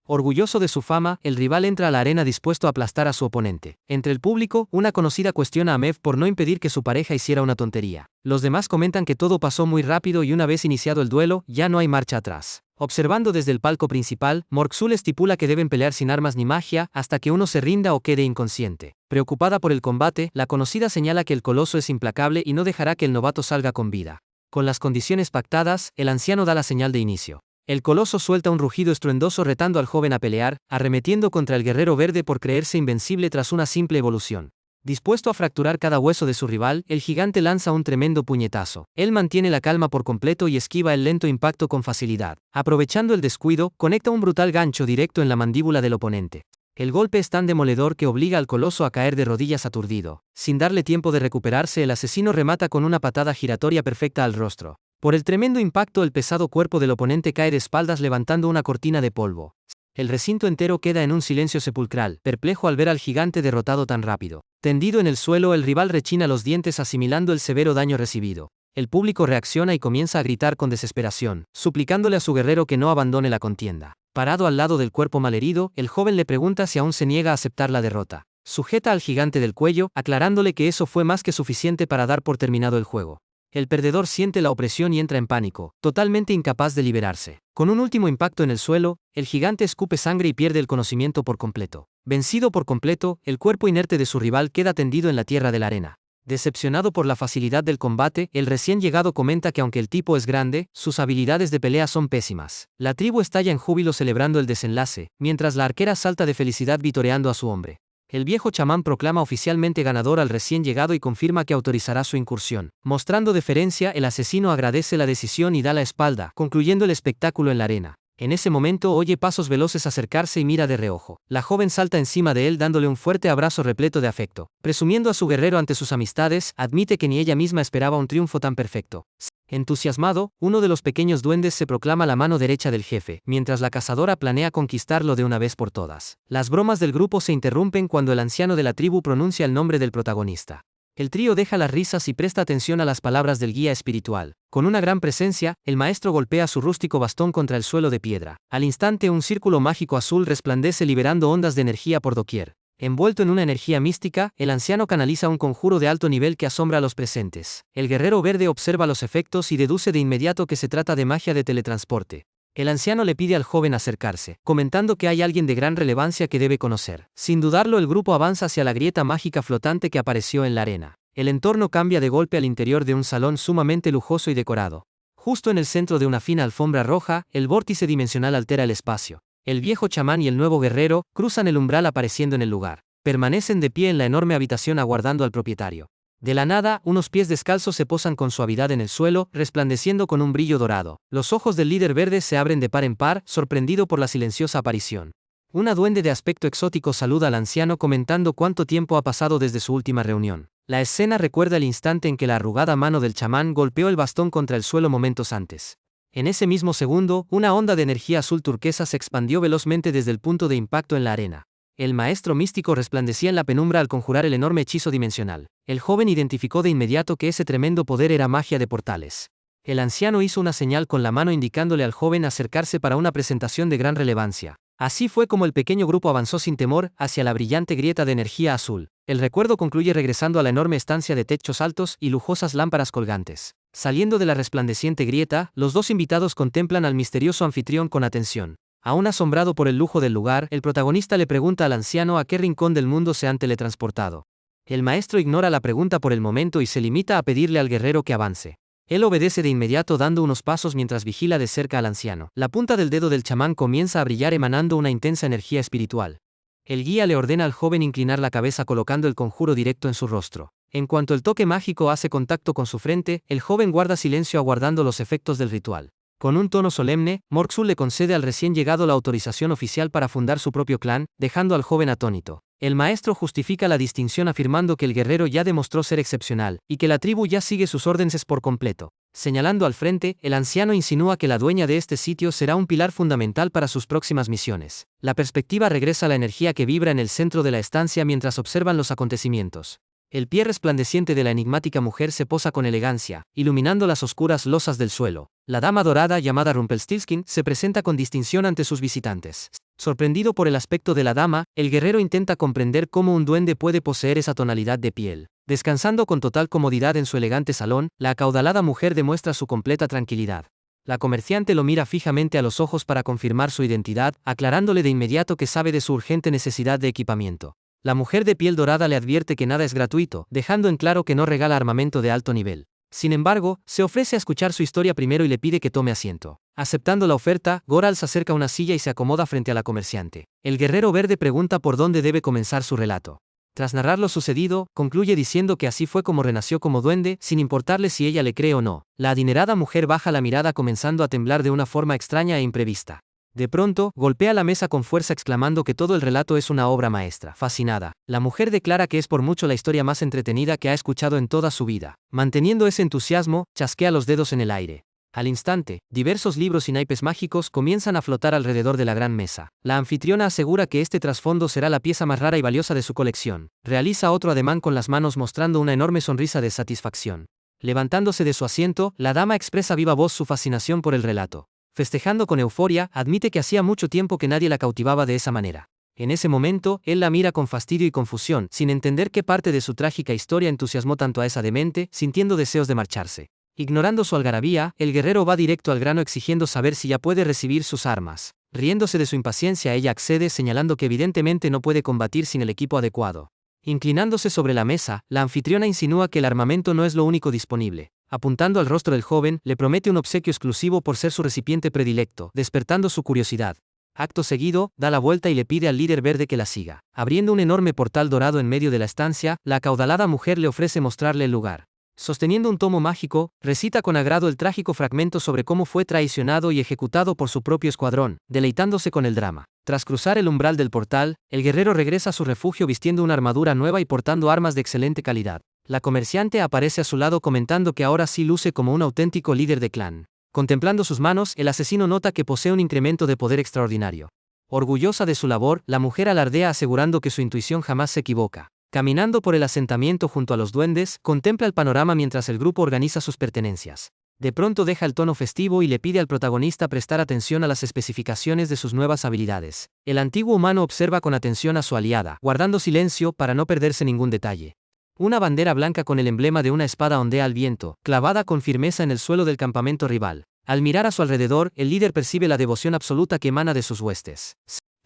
Orgulloso de su fama, el rival entra a la arena dispuesto a aplastar a su oponente. Entre el público, una conocida cuestiona a Mev por no impedir que su pareja hiciera una tontería. Los demás comentan que todo pasó muy rápido y una vez iniciado el duelo, ya no hay marcha atrás. Observando desde el palco principal, Morkzul estipula que deben pelear sin armas ni magia hasta que uno se rinda o quede inconsciente. Preocupada por el combate, la conocida señala que el coloso es implacable y no dejará que el novato salga con vida. Con las condiciones pactadas, el anciano da la señal de inicio. El coloso suelta un rugido estruendoso retando al joven a pelear, arremetiendo contra el guerrero verde por creerse invencible tras una simple evolución. Dispuesto a fracturar cada hueso de su rival, el gigante lanza un tremendo puñetazo. Él mantiene la calma por completo y esquiva el lento impacto con facilidad. Aprovechando el descuido, conecta un brutal gancho directo en la mandíbula del oponente. El golpe es tan demoledor que obliga al coloso a caer de rodillas aturdido. Sin darle tiempo de recuperarse, el asesino remata con una patada giratoria perfecta al rostro. Por el tremendo impacto, el pesado cuerpo del oponente cae de espaldas levantando una cortina de polvo. El recinto entero queda en un silencio sepulcral, perplejo al ver al gigante derrotado tan rápido. Tendido en el suelo, el rival rechina los dientes asimilando el severo daño recibido. El público reacciona y comienza a gritar con desesperación, suplicándole a su guerrero que no abandone la contienda. Parado al lado del cuerpo malherido, el joven le pregunta si aún se niega a aceptar la derrota. Sujeta al gigante del cuello, aclarándole que eso fue más que suficiente para dar por terminado el juego. El perdedor siente la opresión y entra en pánico, totalmente incapaz de liberarse. Con un último impacto en el suelo, el gigante escupe sangre y pierde el conocimiento por completo. Vencido por completo, el cuerpo inerte de su rival queda tendido en la tierra de la arena. Decepcionado por la facilidad del combate, el recién llegado comenta que aunque el tipo es grande, sus habilidades de pelea son pésimas. La tribu estalla en júbilo celebrando el desenlace, mientras la arquera salta de felicidad vitoreando a su hombre. El viejo chamán proclama oficialmente ganador al recién llegado y confirma que autorizará su incursión. Mostrando deferencia, el asesino agradece la decisión y da la espalda, concluyendo el espectáculo en la arena. En ese momento oye pasos veloces acercarse y mira de reojo. La joven salta encima de él dándole un fuerte abrazo repleto de afecto. Presumiendo a su guerrero ante sus amistades, admite que ni ella misma esperaba un triunfo tan perfecto. Entusiasmado, uno de los pequeños duendes se proclama la mano derecha del jefe, mientras la cazadora planea conquistarlo de una vez por todas. Las bromas del grupo se interrumpen cuando el anciano de la tribu pronuncia el nombre del protagonista. El trío deja las risas y presta atención a las palabras del guía espiritual. Con una gran presencia, el maestro golpea su rústico bastón contra el suelo de piedra. Al instante, un círculo mágico azul resplandece liberando ondas de energía por doquier. Envuelto en una energía mística, el anciano canaliza un conjuro de alto nivel que asombra a los presentes. El guerrero verde observa los efectos y deduce de inmediato que se trata de magia de teletransporte. El anciano le pide al joven acercarse, comentando que hay alguien de gran relevancia que debe conocer. Sin dudarlo, el grupo avanza hacia la grieta mágica flotante que apareció en la arena. El entorno cambia de golpe al interior de un salón sumamente lujoso y decorado. Justo en el centro de una fina alfombra roja, el vórtice dimensional altera el espacio. El viejo chamán y el nuevo guerrero cruzan el umbral apareciendo en el lugar. Permanecen de pie en la enorme habitación aguardando al propietario. De la nada, unos pies descalzos se posan con suavidad en el suelo, resplandeciendo con un brillo dorado. Los ojos del líder verde se abren de par en par, sorprendido por la silenciosa aparición. Una duende de aspecto exótico saluda al anciano comentando cuánto tiempo ha pasado desde su última reunión. La escena recuerda el instante en que la arrugada mano del chamán golpeó el bastón contra el suelo momentos antes. En ese mismo segundo, una onda de energía azul turquesa se expandió velozmente desde el punto de impacto en la arena. El maestro místico resplandecía en la penumbra al conjurar el enorme hechizo dimensional. El joven identificó de inmediato que ese tremendo poder era magia de portales. El anciano hizo una señal con la mano indicándole al joven acercarse para una presentación de gran relevancia. Así fue como el pequeño grupo avanzó sin temor hacia la brillante grieta de energía azul. El recuerdo concluye regresando a la enorme estancia de techos altos y lujosas lámparas colgantes. Saliendo de la resplandeciente grieta, los dos invitados contemplan al misterioso anfitrión con atención. Aún asombrado por el lujo del lugar, el protagonista le pregunta al anciano a qué rincón del mundo se han teletransportado. El maestro ignora la pregunta por el momento y se limita a pedirle al guerrero que avance. Él obedece de inmediato dando unos pasos mientras vigila de cerca al anciano. La punta del dedo del chamán comienza a brillar emanando una intensa energía espiritual. El guía le ordena al joven inclinar la cabeza colocando el conjuro directo en su rostro. En cuanto el toque mágico hace contacto con su frente, el joven guarda silencio aguardando los efectos del ritual. Con un tono solemne, Morxul le concede al recién llegado la autorización oficial para fundar su propio clan, dejando al joven atónito. El maestro justifica la distinción afirmando que el guerrero ya demostró ser excepcional, y que la tribu ya sigue sus órdenes por completo. Señalando al frente, el anciano insinúa que la dueña de este sitio será un pilar fundamental para sus próximas misiones. La perspectiva regresa a la energía que vibra en el centro de la estancia mientras observan los acontecimientos. El pie resplandeciente de la enigmática mujer se posa con elegancia, iluminando las oscuras losas del suelo. La dama dorada llamada Rumpelstiltskin se presenta con distinción ante sus visitantes. Sorprendido por el aspecto de la dama, el guerrero intenta comprender cómo un duende puede poseer esa tonalidad de piel. Descansando con total comodidad en su elegante salón, la acaudalada mujer demuestra su completa tranquilidad. La comerciante lo mira fijamente a los ojos para confirmar su identidad, aclarándole de inmediato que sabe de su urgente necesidad de equipamiento. La mujer de piel dorada le advierte que nada es gratuito, dejando en claro que no regala armamento de alto nivel. Sin embargo, se ofrece a escuchar su historia primero y le pide que tome asiento. Aceptando la oferta, Goral se acerca a una silla y se acomoda frente a la comerciante. El guerrero verde pregunta por dónde debe comenzar su relato. Tras narrar lo sucedido, concluye diciendo que así fue como renació como duende, sin importarle si ella le cree o no. La adinerada mujer baja la mirada comenzando a temblar de una forma extraña e imprevista. De pronto, golpea la mesa con fuerza exclamando que todo el relato es una obra maestra. Fascinada, la mujer declara que es por mucho la historia más entretenida que ha escuchado en toda su vida. Manteniendo ese entusiasmo, chasquea los dedos en el aire. Al instante, diversos libros y naipes mágicos comienzan a flotar alrededor de la gran mesa. La anfitriona asegura que este trasfondo será la pieza más rara y valiosa de su colección. Realiza otro ademán con las manos mostrando una enorme sonrisa de satisfacción. Levantándose de su asiento, la dama expresa a viva voz su fascinación por el relato. Festejando con euforia, admite que hacía mucho tiempo que nadie la cautivaba de esa manera. En ese momento, él la mira con fastidio y confusión, sin entender qué parte de su trágica historia entusiasmó tanto a esa demente, sintiendo deseos de marcharse. Ignorando su algarabía, el guerrero va directo al grano exigiendo saber si ya puede recibir sus armas. Riéndose de su impaciencia, ella accede señalando que evidentemente no puede combatir sin el equipo adecuado. Inclinándose sobre la mesa, la anfitriona insinúa que el armamento no es lo único disponible. Apuntando al rostro del joven, le promete un obsequio exclusivo por ser su recipiente predilecto, despertando su curiosidad. Acto seguido, da la vuelta y le pide al líder verde que la siga. Abriendo un enorme portal dorado en medio de la estancia, la acaudalada mujer le ofrece mostrarle el lugar. Sosteniendo un tomo mágico, recita con agrado el trágico fragmento sobre cómo fue traicionado y ejecutado por su propio escuadrón, deleitándose con el drama. Tras cruzar el umbral del portal, el guerrero regresa a su refugio vistiendo una armadura nueva y portando armas de excelente calidad. La comerciante aparece a su lado comentando que ahora sí luce como un auténtico líder de clan. Contemplando sus manos, el asesino nota que posee un incremento de poder extraordinario. Orgullosa de su labor, la mujer alardea asegurando que su intuición jamás se equivoca. Caminando por el asentamiento junto a los duendes, contempla el panorama mientras el grupo organiza sus pertenencias. De pronto deja el tono festivo y le pide al protagonista prestar atención a las especificaciones de sus nuevas habilidades. El antiguo humano observa con atención a su aliada, guardando silencio para no perderse ningún detalle. Una bandera blanca con el emblema de una espada ondea al viento, clavada con firmeza en el suelo del campamento rival. Al mirar a su alrededor, el líder percibe la devoción absoluta que emana de sus huestes.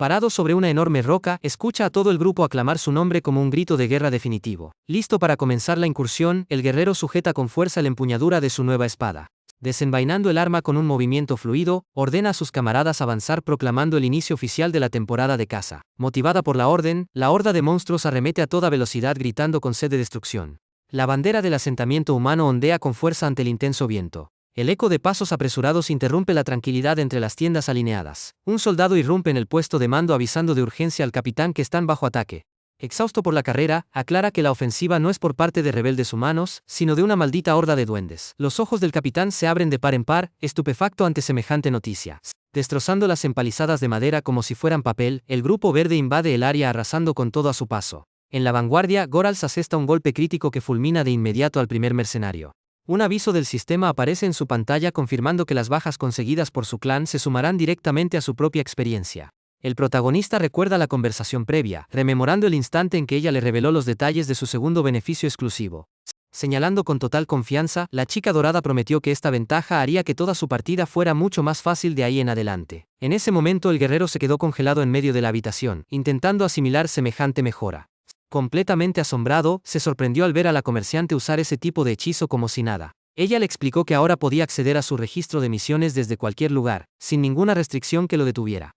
Parado sobre una enorme roca, escucha a todo el grupo aclamar su nombre como un grito de guerra definitivo. Listo para comenzar la incursión, el guerrero sujeta con fuerza la empuñadura de su nueva espada. Desenvainando el arma con un movimiento fluido, ordena a sus camaradas avanzar proclamando el inicio oficial de la temporada de caza. Motivada por la orden, la horda de monstruos arremete a toda velocidad gritando con sed de destrucción. La bandera del asentamiento humano ondea con fuerza ante el intenso viento. El eco de pasos apresurados interrumpe la tranquilidad entre las tiendas alineadas. Un soldado irrumpe en el puesto de mando avisando de urgencia al capitán que están bajo ataque. Exhausto por la carrera, aclara que la ofensiva no es por parte de rebeldes humanos, sino de una maldita horda de duendes. Los ojos del capitán se abren de par en par, estupefacto ante semejante noticia. Destrozando las empalizadas de madera como si fueran papel, el grupo verde invade el área arrasando con todo a su paso. En la vanguardia, Gorals asesta un golpe crítico que fulmina de inmediato al primer mercenario. Un aviso del sistema aparece en su pantalla confirmando que las bajas conseguidas por su clan se sumarán directamente a su propia experiencia. El protagonista recuerda la conversación previa, rememorando el instante en que ella le reveló los detalles de su segundo beneficio exclusivo. Señalando con total confianza, la chica dorada prometió que esta ventaja haría que toda su partida fuera mucho más fácil de ahí en adelante. En ese momento el guerrero se quedó congelado en medio de la habitación, intentando asimilar semejante mejora. Completamente asombrado, se sorprendió al ver a la comerciante usar ese tipo de hechizo como si nada. Ella le explicó que ahora podía acceder a su registro de misiones desde cualquier lugar, sin ninguna restricción que lo detuviera.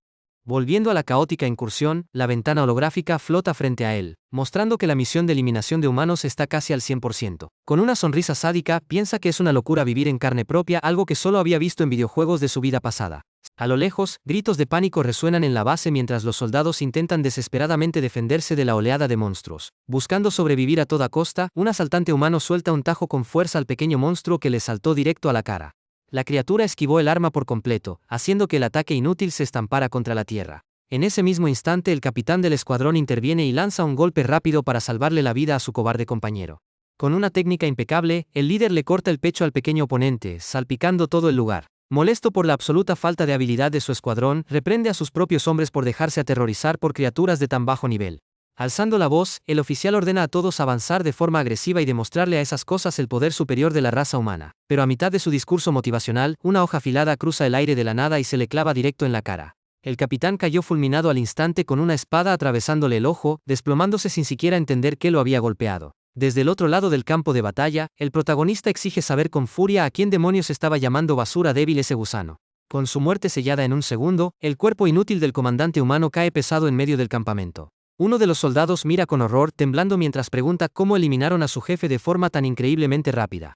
Volviendo a la caótica incursión, la ventana holográfica flota frente a él, mostrando que la misión de eliminación de humanos está casi al 100%. Con una sonrisa sádica, piensa que es una locura vivir en carne propia algo que solo había visto en videojuegos de su vida pasada. A lo lejos, gritos de pánico resuenan en la base mientras los soldados intentan desesperadamente defenderse de la oleada de monstruos. Buscando sobrevivir a toda costa, un asaltante humano suelta un tajo con fuerza al pequeño monstruo que le saltó directo a la cara. La criatura esquivó el arma por completo, haciendo que el ataque inútil se estampara contra la tierra. En ese mismo instante el capitán del escuadrón interviene y lanza un golpe rápido para salvarle la vida a su cobarde compañero. Con una técnica impecable, el líder le corta el pecho al pequeño oponente, salpicando todo el lugar. Molesto por la absoluta falta de habilidad de su escuadrón, reprende a sus propios hombres por dejarse aterrorizar por criaturas de tan bajo nivel. Alzando la voz, el oficial ordena a todos avanzar de forma agresiva y demostrarle a esas cosas el poder superior de la raza humana. Pero a mitad de su discurso motivacional, una hoja afilada cruza el aire de la nada y se le clava directo en la cara. El capitán cayó fulminado al instante con una espada atravesándole el ojo, desplomándose sin siquiera entender qué lo había golpeado. Desde el otro lado del campo de batalla, el protagonista exige saber con furia a quién demonios estaba llamando basura débil ese gusano. Con su muerte sellada en un segundo, el cuerpo inútil del comandante humano cae pesado en medio del campamento. Uno de los soldados mira con horror, temblando mientras pregunta cómo eliminaron a su jefe de forma tan increíblemente rápida.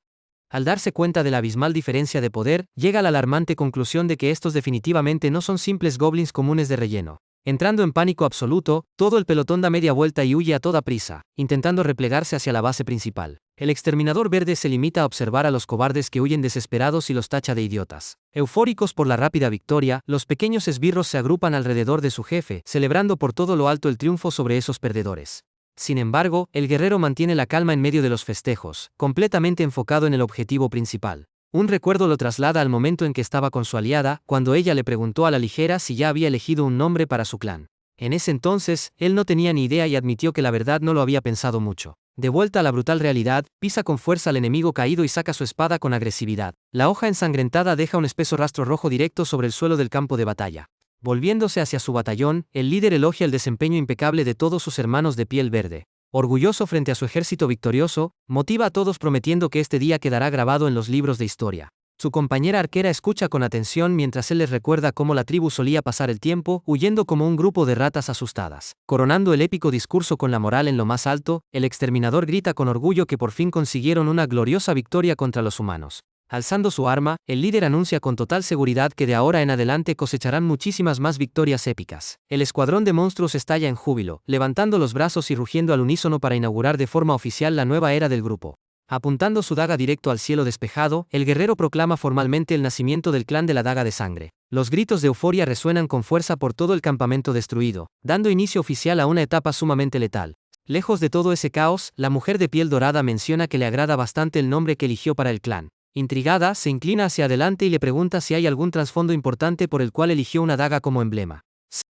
Al darse cuenta de la abismal diferencia de poder, llega a la alarmante conclusión de que estos definitivamente no son simples goblins comunes de relleno. Entrando en pánico absoluto, todo el pelotón da media vuelta y huye a toda prisa, intentando replegarse hacia la base principal. El exterminador verde se limita a observar a los cobardes que huyen desesperados y los tacha de idiotas. Eufóricos por la rápida victoria, los pequeños esbirros se agrupan alrededor de su jefe, celebrando por todo lo alto el triunfo sobre esos perdedores. Sin embargo, el guerrero mantiene la calma en medio de los festejos, completamente enfocado en el objetivo principal. Un recuerdo lo traslada al momento en que estaba con su aliada, cuando ella le preguntó a la ligera si ya había elegido un nombre para su clan. En ese entonces, él no tenía ni idea y admitió que la verdad no lo había pensado mucho. De vuelta a la brutal realidad, pisa con fuerza al enemigo caído y saca su espada con agresividad. La hoja ensangrentada deja un espeso rastro rojo directo sobre el suelo del campo de batalla. Volviéndose hacia su batallón, el líder elogia el desempeño impecable de todos sus hermanos de piel verde. Orgulloso frente a su ejército victorioso, motiva a todos prometiendo que este día quedará grabado en los libros de historia. Su compañera arquera escucha con atención mientras él les recuerda cómo la tribu solía pasar el tiempo, huyendo como un grupo de ratas asustadas. Coronando el épico discurso con la moral en lo más alto, el exterminador grita con orgullo que por fin consiguieron una gloriosa victoria contra los humanos. Alzando su arma, el líder anuncia con total seguridad que de ahora en adelante cosecharán muchísimas más victorias épicas. El escuadrón de monstruos estalla en júbilo, levantando los brazos y rugiendo al unísono para inaugurar de forma oficial la nueva era del grupo. Apuntando su daga directo al cielo despejado, el guerrero proclama formalmente el nacimiento del clan de la daga de sangre. Los gritos de euforia resuenan con fuerza por todo el campamento destruido, dando inicio oficial a una etapa sumamente letal. Lejos de todo ese caos, la mujer de piel dorada menciona que le agrada bastante el nombre que eligió para el clan. Intrigada, se inclina hacia adelante y le pregunta si hay algún trasfondo importante por el cual eligió una daga como emblema.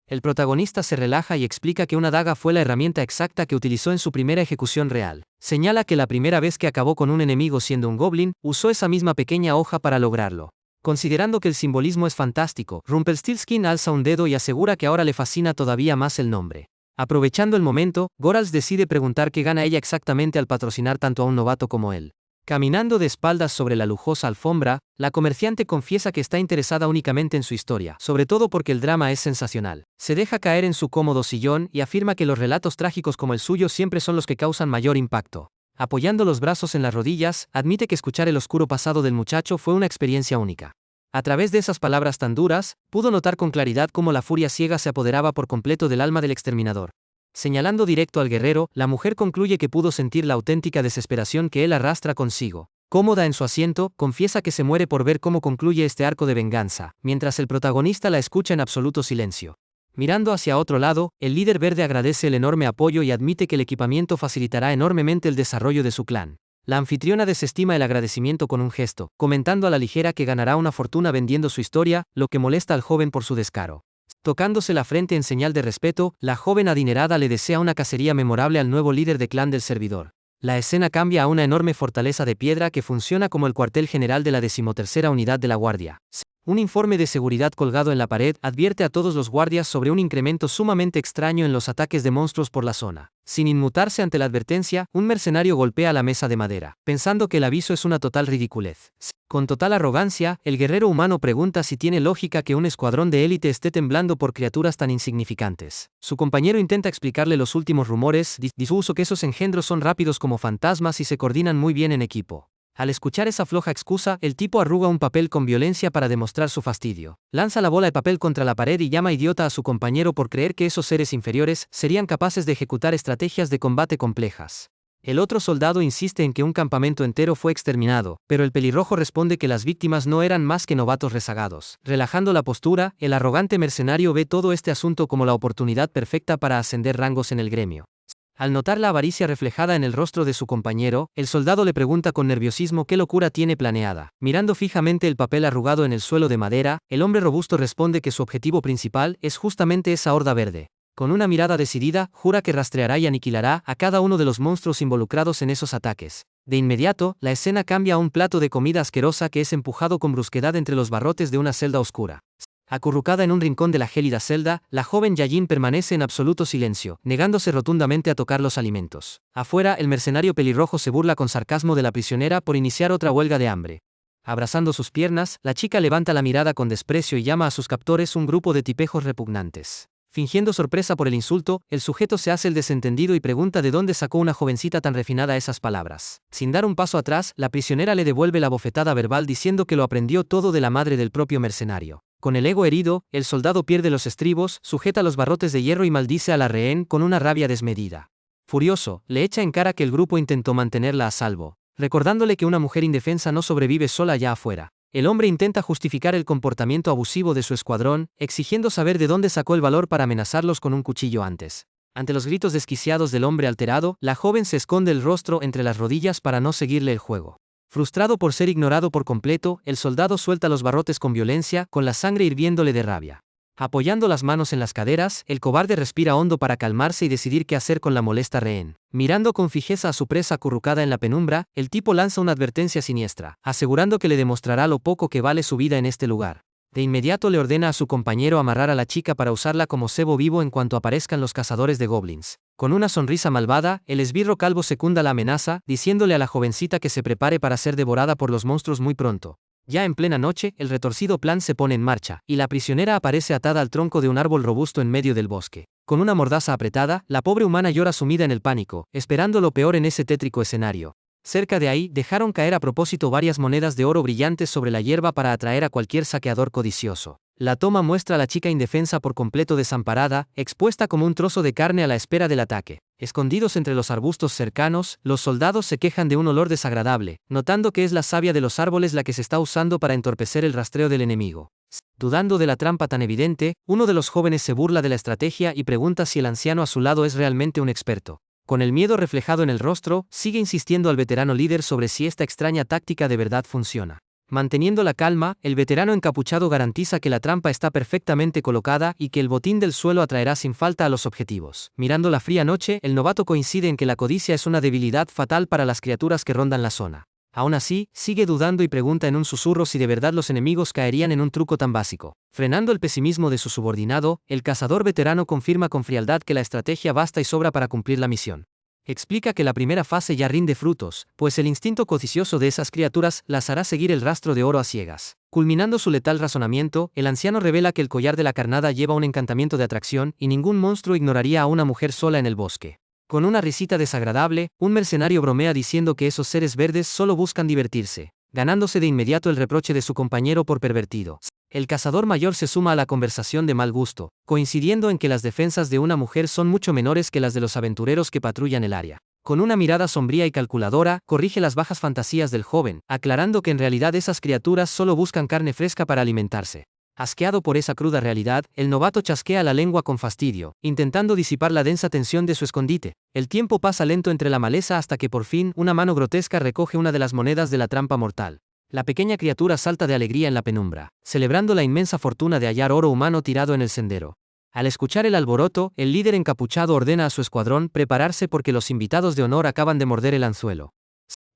El protagonista se relaja y explica que una daga fue la herramienta exacta que utilizó en su primera ejecución real. Señala que la primera vez que acabó con un enemigo siendo un goblin, usó esa misma pequeña hoja para lograrlo. Considerando que el simbolismo es fantástico, Rumpelstiltskin alza un dedo y asegura que ahora le fascina todavía más el nombre. Aprovechando el momento, Gorals decide preguntar qué gana ella exactamente al patrocinar tanto a un novato como él. Caminando de espaldas sobre la lujosa alfombra, la comerciante confiesa que está interesada únicamente en su historia, sobre todo porque el drama es sensacional. Se deja caer en su cómodo sillón y afirma que los relatos trágicos como el suyo siempre son los que causan mayor impacto. Apoyando los brazos en las rodillas, admite que escuchar el oscuro pasado del muchacho fue una experiencia única. A través de esas palabras tan duras, pudo notar con claridad cómo la furia ciega se apoderaba por completo del alma del exterminador. Señalando directo al guerrero, la mujer concluye que pudo sentir la auténtica desesperación que él arrastra consigo. Cómoda en su asiento, confiesa que se muere por ver cómo concluye este arco de venganza, mientras el protagonista la escucha en absoluto silencio. Mirando hacia otro lado, el líder verde agradece el enorme apoyo y admite que el equipamiento facilitará enormemente el desarrollo de su clan. La anfitriona desestima el agradecimiento con un gesto, comentando a la ligera que ganará una fortuna vendiendo su historia, lo que molesta al joven por su descaro. Tocándose la frente en señal de respeto, la joven adinerada le desea una cacería memorable al nuevo líder de clan del servidor. La escena cambia a una enorme fortaleza de piedra que funciona como el cuartel general de la 13ª unidad de la guardia. Un informe de seguridad colgado en la pared advierte a todos los guardias sobre un incremento sumamente extraño en los ataques de monstruos por la zona. Sin inmutarse ante la advertencia, un mercenario golpea la mesa de madera, pensando que el aviso es una total ridiculez. Con total arrogancia, el guerrero humano pregunta si tiene lógica que un escuadrón de élite esté temblando por criaturas tan insignificantes. Su compañero intenta explicarle los últimos rumores, disuso que esos engendros son rápidos como fantasmas y se coordinan muy bien en equipo. Al escuchar esa floja excusa, el tipo arruga un papel con violencia para demostrar su fastidio. Lanza la bola de papel contra la pared y llama idiota a su compañero por creer que esos seres inferiores serían capaces de ejecutar estrategias de combate complejas. El otro soldado insiste en que un campamento entero fue exterminado, pero el pelirrojo responde que las víctimas no eran más que novatos rezagados. Relajando la postura, el arrogante mercenario ve todo este asunto como la oportunidad perfecta para ascender rangos en el gremio. Al notar la avaricia reflejada en el rostro de su compañero, el soldado le pregunta con nerviosismo qué locura tiene planeada. Mirando fijamente el papel arrugado en el suelo de madera, el hombre robusto responde que su objetivo principal es justamente esa horda verde. Con una mirada decidida, jura que rastreará y aniquilará a cada uno de los monstruos involucrados en esos ataques. De inmediato, la escena cambia a un plato de comida asquerosa que es empujado con brusquedad entre los barrotes de una celda oscura. Acurrucada en un rincón de la gélida celda, la joven Yayin permanece en absoluto silencio, negándose rotundamente a tocar los alimentos. Afuera, el mercenario pelirrojo se burla con sarcasmo de la prisionera por iniciar otra huelga de hambre. Abrazando sus piernas, la chica levanta la mirada con desprecio y llama a sus captores un grupo de tipejos repugnantes. Fingiendo sorpresa por el insulto, el sujeto se hace el desentendido y pregunta de dónde sacó una jovencita tan refinada esas palabras. Sin dar un paso atrás, la prisionera le devuelve la bofetada verbal diciendo que lo aprendió todo de la madre del propio mercenario. Con el ego herido, el soldado pierde los estribos, sujeta los barrotes de hierro y maldice a la rehén con una rabia desmedida. Furioso, le echa en cara que el grupo intentó mantenerla a salvo, recordándole que una mujer indefensa no sobrevive sola allá afuera. El hombre intenta justificar el comportamiento abusivo de su escuadrón, exigiendo saber de dónde sacó el valor para amenazarlos con un cuchillo antes. Ante los gritos desquiciados del hombre alterado, la joven se esconde el rostro entre las rodillas para no seguirle el juego. Frustrado por ser ignorado por completo, el soldado suelta los barrotes con violencia, con la sangre hirviéndole de rabia. Apoyando las manos en las caderas, el cobarde respira hondo para calmarse y decidir qué hacer con la molesta rehén. Mirando con fijeza a su presa acurrucada en la penumbra, el tipo lanza una advertencia siniestra, asegurando que le demostrará lo poco que vale su vida en este lugar. De inmediato le ordena a su compañero amarrar a la chica para usarla como cebo vivo en cuanto aparezcan los cazadores de goblins. Con una sonrisa malvada, el esbirro calvo secunda la amenaza, diciéndole a la jovencita que se prepare para ser devorada por los monstruos muy pronto. Ya en plena noche, el retorcido plan se pone en marcha, y la prisionera aparece atada al tronco de un árbol robusto en medio del bosque. Con una mordaza apretada, la pobre humana llora sumida en el pánico, esperando lo peor en ese tétrico escenario. Cerca de ahí, dejaron caer a propósito varias monedas de oro brillantes sobre la hierba para atraer a cualquier saqueador codicioso. La toma muestra a la chica indefensa por completo desamparada, expuesta como un trozo de carne a la espera del ataque. Escondidos entre los arbustos cercanos, los soldados se quejan de un olor desagradable, notando que es la savia de los árboles la que se está usando para entorpecer el rastreo del enemigo. Dudando de la trampa tan evidente, uno de los jóvenes se burla de la estrategia y pregunta si el anciano a su lado es realmente un experto. Con el miedo reflejado en el rostro, sigue insistiendo al veterano líder sobre si esta extraña táctica de verdad funciona. Manteniendo la calma, el veterano encapuchado garantiza que la trampa está perfectamente colocada y que el botín del suelo atraerá sin falta a los objetivos. Mirando la fría noche, el novato coincide en que la codicia es una debilidad fatal para las criaturas que rondan la zona. Aún así, sigue dudando y pregunta en un susurro si de verdad los enemigos caerían en un truco tan básico. Frenando el pesimismo de su subordinado, el cazador veterano confirma con frialdad que la estrategia basta y sobra para cumplir la misión. Explica que la primera fase ya rinde frutos, pues el instinto codicioso de esas criaturas las hará seguir el rastro de oro a ciegas. Culminando su letal razonamiento, el anciano revela que el collar de la carnada lleva un encantamiento de atracción y ningún monstruo ignoraría a una mujer sola en el bosque. Con una risita desagradable, un mercenario bromea diciendo que esos seres verdes solo buscan divertirse, ganándose de inmediato el reproche de su compañero por pervertido. El cazador mayor se suma a la conversación de mal gusto, coincidiendo en que las defensas de una mujer son mucho menores que las de los aventureros que patrullan el área. Con una mirada sombría y calculadora, corrige las bajas fantasías del joven, aclarando que en realidad esas criaturas solo buscan carne fresca para alimentarse. Asqueado por esa cruda realidad, el novato chasquea la lengua con fastidio, intentando disipar la densa tensión de su escondite. El tiempo pasa lento entre la maleza hasta que por fin una mano grotesca recoge una de las monedas de la trampa mortal. La pequeña criatura salta de alegría en la penumbra, celebrando la inmensa fortuna de hallar oro humano tirado en el sendero. Al escuchar el alboroto, el líder encapuchado ordena a su escuadrón prepararse porque los invitados de honor acaban de morder el anzuelo.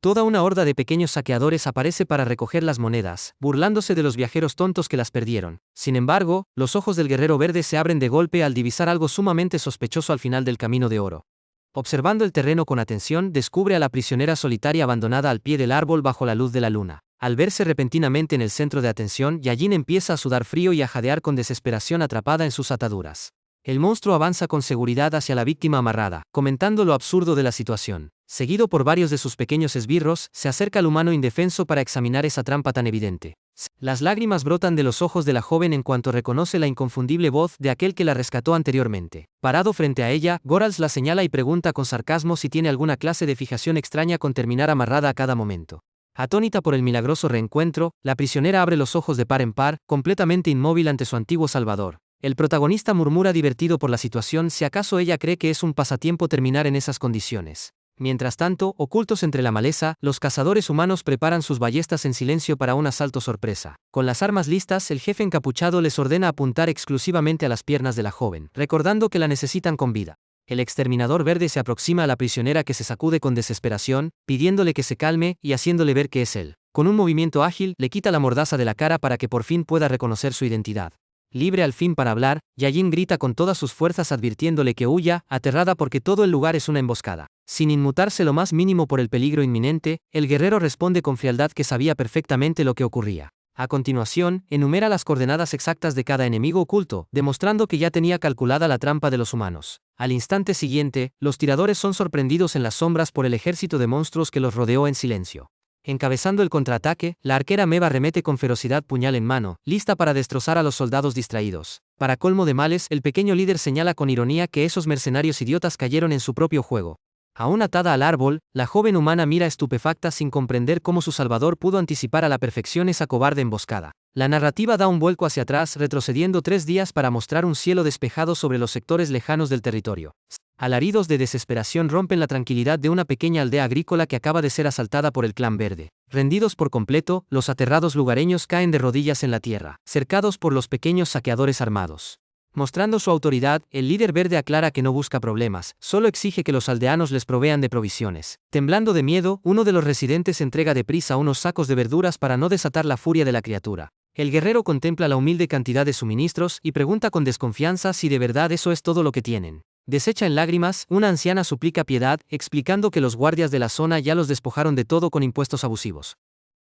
Toda una horda de pequeños saqueadores aparece para recoger las monedas, burlándose de los viajeros tontos que las perdieron. Sin embargo, los ojos del guerrero verde se abren de golpe al divisar algo sumamente sospechoso al final del camino de oro. Observando el terreno con atención, descubre a la prisionera solitaria abandonada al pie del árbol bajo la luz de la luna. Al verse repentinamente en el centro de atención, Yayin empieza a sudar frío y a jadear con desesperación atrapada en sus ataduras. El monstruo avanza con seguridad hacia la víctima amarrada, comentando lo absurdo de la situación. Seguido por varios de sus pequeños esbirros, se acerca al humano indefenso para examinar esa trampa tan evidente. Las lágrimas brotan de los ojos de la joven en cuanto reconoce la inconfundible voz de aquel que la rescató anteriormente. Parado frente a ella, Gorals la señala y pregunta con sarcasmo si tiene alguna clase de fijación extraña con terminar amarrada a cada momento. Atónita por el milagroso reencuentro, la prisionera abre los ojos de par en par, completamente inmóvil ante su antiguo salvador. El protagonista murmura divertido por la situación si acaso ella cree que es un pasatiempo terminar en esas condiciones. Mientras tanto, ocultos entre la maleza, los cazadores humanos preparan sus ballestas en silencio para un asalto sorpresa. Con las armas listas, el jefe encapuchado les ordena apuntar exclusivamente a las piernas de la joven, recordando que la necesitan con vida. El exterminador verde se aproxima a la prisionera que se sacude con desesperación, pidiéndole que se calme y haciéndole ver que es él. Con un movimiento ágil, le quita la mordaza de la cara para que por fin pueda reconocer su identidad. Libre al fin para hablar, Yayin grita con todas sus fuerzas advirtiéndole que huya, aterrada porque todo el lugar es una emboscada. Sin inmutarse lo más mínimo por el peligro inminente, el guerrero responde con frialdad que sabía perfectamente lo que ocurría. A continuación, enumera las coordenadas exactas de cada enemigo oculto, demostrando que ya tenía calculada la trampa de los humanos. Al instante siguiente, los tiradores son sorprendidos en las sombras por el ejército de monstruos que los rodeó en silencio. Encabezando el contraataque, la arquera Meva arremete con ferocidad puñal en mano, lista para destrozar a los soldados distraídos. Para colmo de males, el pequeño líder señala con ironía que esos mercenarios idiotas cayeron en su propio juego. Aún atada al árbol, la joven humana mira estupefacta sin comprender cómo su salvador pudo anticipar a la perfección esa cobarde emboscada. La narrativa da un vuelco hacia atrás, retrocediendo 3 días para mostrar un cielo despejado sobre los sectores lejanos del territorio. Alaridos de desesperación rompen la tranquilidad de una pequeña aldea agrícola que acaba de ser asaltada por el clan verde. Rendidos por completo, los aterrados lugareños caen de rodillas en la tierra, cercados por los pequeños saqueadores armados. Mostrando su autoridad, el líder verde aclara que no busca problemas, solo exige que los aldeanos les provean de provisiones. Temblando de miedo, uno de los residentes entrega deprisa unos sacos de verduras para no desatar la furia de la criatura. El guerrero contempla la humilde cantidad de suministros y pregunta con desconfianza si de verdad eso es todo lo que tienen. Deshecha en lágrimas, una anciana suplica piedad, explicando que los guardias de la zona ya los despojaron de todo con impuestos abusivos.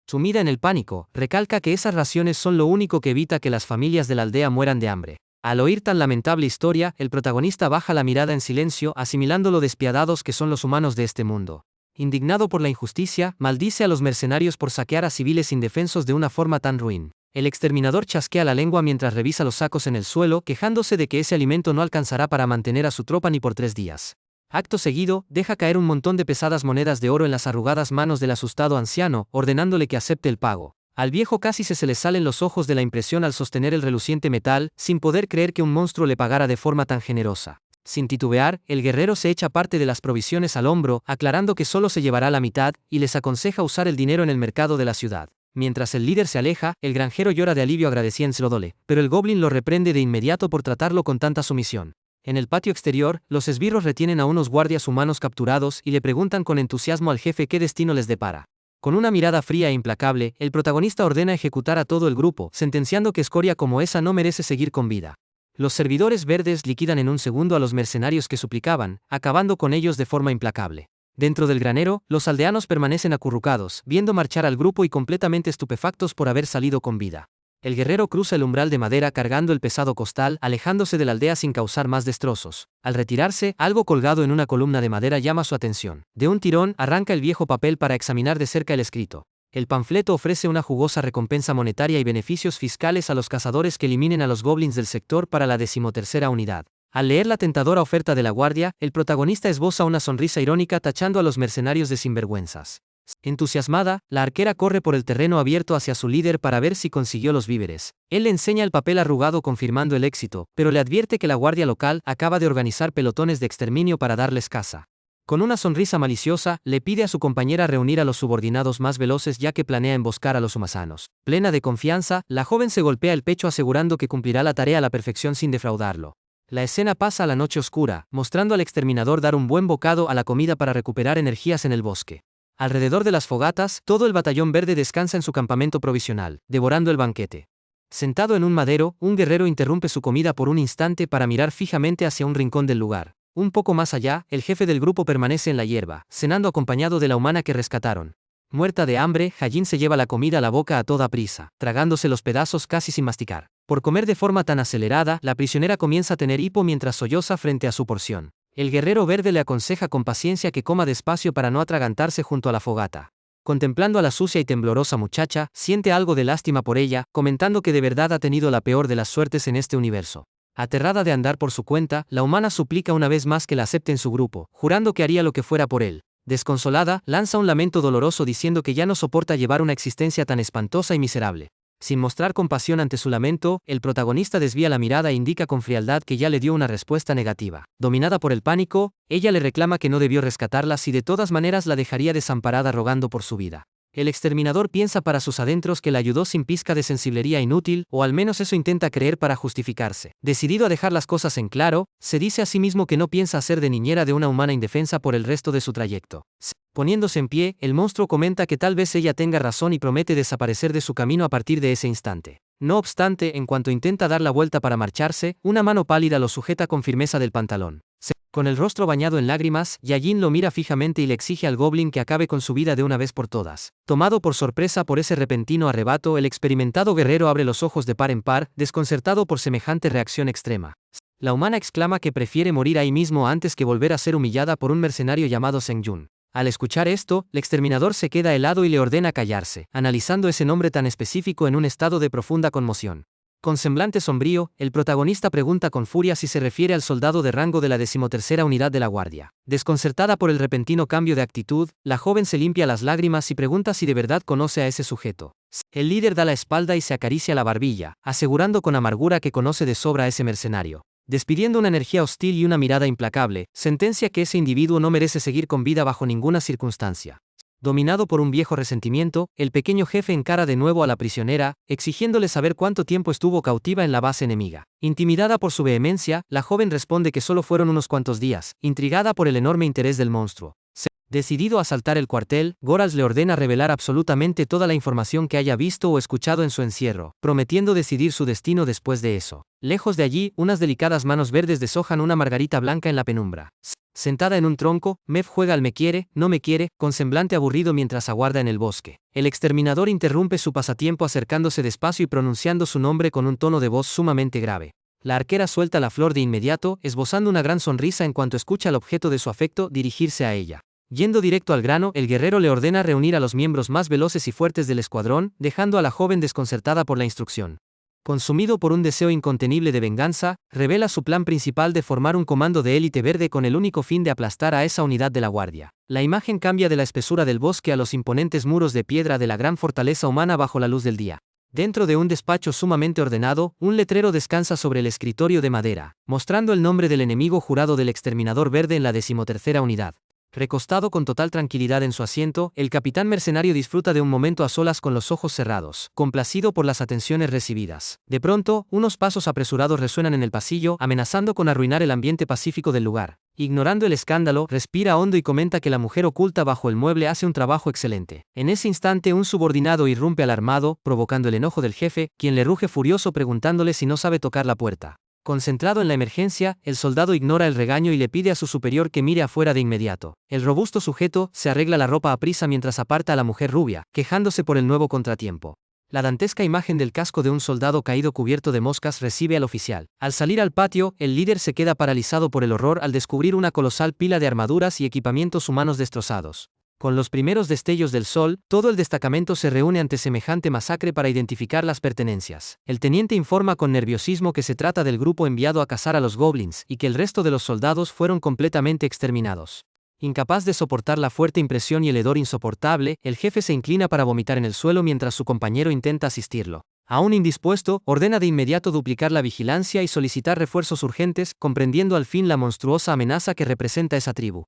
Sumida en el pánico, recalca que esas raciones son lo único que evita que las familias de la aldea mueran de hambre. Al oír tan lamentable historia, el protagonista baja la mirada en silencio, asimilando lo despiadados que son los humanos de este mundo. Indignado por la injusticia, maldice a los mercenarios por saquear a civiles indefensos de una forma tan ruin. El exterminador chasquea la lengua mientras revisa los sacos en el suelo, quejándose de que ese alimento no alcanzará para mantener a su tropa ni por 3 días. Acto seguido, deja caer un montón de pesadas monedas de oro en las arrugadas manos del asustado anciano, ordenándole que acepte el pago. Al viejo casi se le salen los ojos de la impresión al sostener el reluciente metal, sin poder creer que un monstruo le pagara de forma tan generosa. Sin titubear, el guerrero se echa parte de las provisiones al hombro, aclarando que solo se llevará la mitad, y les aconseja usar el dinero en el mercado de la ciudad. Mientras el líder se aleja, el granjero llora de alivio agradeciéndoselo, pero el goblin lo reprende de inmediato por tratarlo con tanta sumisión. En el patio exterior, los esbirros retienen a unos guardias humanos capturados y le preguntan con entusiasmo al jefe qué destino les depara. Con una mirada fría e implacable, el protagonista ordena ejecutar a todo el grupo, sentenciando que escoria como esa no merece seguir con vida. Los servidores verdes liquidan en un segundo a los mercenarios que suplicaban, acabando con ellos de forma implacable. Dentro del granero, los aldeanos permanecen acurrucados, viendo marchar al grupo y completamente estupefactos por haber salido con vida. El guerrero cruza el umbral de madera cargando el pesado costal, alejándose de la aldea sin causar más destrozos. Al retirarse, algo colgado en una columna de madera llama su atención. De un tirón, arranca el viejo papel para examinar de cerca el escrito. El panfleto ofrece una jugosa recompensa monetaria y beneficios fiscales a los cazadores que eliminen a los goblins del sector para la 13ª unidad. Al leer la tentadora oferta de la guardia, el protagonista esboza una sonrisa irónica tachando a los mercenarios de sinvergüenzas. Entusiasmada, la arquera corre por el terreno abierto hacia su líder para ver si consiguió los víveres. Él le enseña el papel arrugado confirmando el éxito, pero le advierte que la guardia local acaba de organizar pelotones de exterminio para darles caza. Con una sonrisa maliciosa, le pide a su compañera reunir a los subordinados más veloces ya que planea emboscar a los humasanos. Plena de confianza, la joven se golpea el pecho asegurando que cumplirá la tarea a la perfección sin defraudarlo. La escena pasa a la noche oscura, mostrando al exterminador dar un buen bocado a la comida para recuperar energías en el bosque. Alrededor de las fogatas, todo el batallón verde descansa en su campamento provisional, devorando el banquete. Sentado en un madero, un guerrero interrumpe su comida por un instante para mirar fijamente hacia un rincón del lugar. Un poco más allá, el jefe del grupo permanece en la hierba, cenando acompañado de la humana que rescataron. Muerta de hambre, Hajin se lleva la comida a la boca a toda prisa, tragándose los pedazos casi sin masticar. Por comer de forma tan acelerada, la prisionera comienza a tener hipo mientras solloza frente a su porción. El guerrero verde le aconseja con paciencia que coma despacio para no atragantarse junto a la fogata. Contemplando a la sucia y temblorosa muchacha, siente algo de lástima por ella, comentando que de verdad ha tenido la peor de las suertes en este universo. Aterrada de andar por su cuenta, la humana suplica una vez más que la acepte en su grupo, jurando que haría lo que fuera por él. Desconsolada, lanza un lamento doloroso diciendo que ya no soporta llevar una existencia tan espantosa y miserable. Sin mostrar compasión ante su lamento, el protagonista desvía la mirada e indica con frialdad que ya le dio una respuesta negativa. Dominada por el pánico, ella le reclama que no debió rescatarla si de todas maneras la dejaría desamparada rogando por su vida. El exterminador piensa para sus adentros que la ayudó sin pizca de sensiblería inútil, o al menos eso intenta creer para justificarse. Decidido a dejar las cosas en claro, se dice a sí mismo que no piensa hacer de niñera de una humana indefensa por el resto de su trayecto. Poniéndose en pie, el monstruo comenta que tal vez ella tenga razón y promete desaparecer de su camino a partir de ese instante. No obstante, en cuanto intenta dar la vuelta para marcharse, una mano pálida lo sujeta con firmeza del pantalón. Con el rostro bañado en lágrimas, Yajin lo mira fijamente y le exige al goblin que acabe con su vida de una vez por todas. Tomado por sorpresa por ese repentino arrebato, el experimentado guerrero abre los ojos de par en par, desconcertado por semejante reacción extrema. La humana exclama que prefiere morir ahí mismo antes que volver a ser humillada por un mercenario llamado Sengyun. Al escuchar esto, el exterminador se queda helado y le ordena callarse, analizando ese nombre tan específico en un estado de profunda conmoción. Con semblante sombrío, el protagonista pregunta con furia si se refiere al soldado de rango de la 13ª Unidad de la Guardia. Desconcertada por el repentino cambio de actitud, la joven se limpia las lágrimas y pregunta si de verdad conoce a ese sujeto. El líder da la espalda y se acaricia la barbilla, asegurando con amargura que conoce de sobra a ese mercenario. Despidiendo una energía hostil y una mirada implacable, sentencia que ese individuo no merece seguir con vida bajo ninguna circunstancia. Dominado por un viejo resentimiento, el pequeño jefe encara de nuevo a la prisionera, exigiéndole saber cuánto tiempo estuvo cautiva en la base enemiga. Intimidada por su vehemencia, la joven responde que solo fueron unos cuantos días, intrigada por el enorme interés del monstruo. Decidido a asaltar el cuartel, Gorals le ordena revelar absolutamente toda la información que haya visto o escuchado en su encierro, prometiendo decidir su destino después de eso. Lejos de allí, unas delicadas manos verdes deshojan una margarita blanca en la penumbra. Sentada en un tronco, Mev juega al me quiere, no me quiere, con semblante aburrido mientras aguarda en el bosque. El exterminador interrumpe su pasatiempo acercándose despacio y pronunciando su nombre con un tono de voz sumamente grave. La arquera suelta la flor de inmediato, esbozando una gran sonrisa en cuanto escucha al objeto de su afecto dirigirse a ella. Yendo directo al grano, el guerrero le ordena reunir a los miembros más veloces y fuertes del escuadrón, dejando a la joven desconcertada por la instrucción. Consumido por un deseo incontenible de venganza, revela su plan principal de formar un comando de élite verde con el único fin de aplastar a esa unidad de la guardia. La imagen cambia de la espesura del bosque a los imponentes muros de piedra de la gran fortaleza humana bajo la luz del día. Dentro de un despacho sumamente ordenado, un letrero descansa sobre el escritorio de madera, mostrando el nombre del enemigo jurado del exterminador verde en la 13ª unidad. Recostado con total tranquilidad en su asiento, el capitán mercenario disfruta de un momento a solas con los ojos cerrados, complacido por las atenciones recibidas. De pronto, unos pasos apresurados resuenan en el pasillo, amenazando con arruinar el ambiente pacífico del lugar. Ignorando el escándalo, respira hondo y comenta que la mujer oculta bajo el mueble hace un trabajo excelente. En ese instante, un subordinado irrumpe alarmado, provocando el enojo del jefe, quien le ruge furioso preguntándole si no sabe tocar la puerta. Concentrado en la emergencia, el soldado ignora el regaño y le pide a su superior que mire afuera de inmediato. El robusto sujeto se arregla la ropa a prisa mientras aparta a la mujer rubia, quejándose por el nuevo contratiempo. La dantesca imagen del casco de un soldado caído cubierto de moscas recibe al oficial. Al salir al patio, el líder se queda paralizado por el horror al descubrir una colosal pila de armaduras y equipamientos humanos destrozados. Con los primeros destellos del sol, todo el destacamento se reúne ante semejante masacre para identificar las pertenencias. El teniente informa con nerviosismo que se trata del grupo enviado a cazar a los goblins y que el resto de los soldados fueron completamente exterminados. Incapaz de soportar la fuerte impresión y el hedor insoportable, el jefe se inclina para vomitar en el suelo mientras su compañero intenta asistirlo. Aún indispuesto, ordena de inmediato duplicar la vigilancia y solicitar refuerzos urgentes, comprendiendo al fin la monstruosa amenaza que representa esa tribu.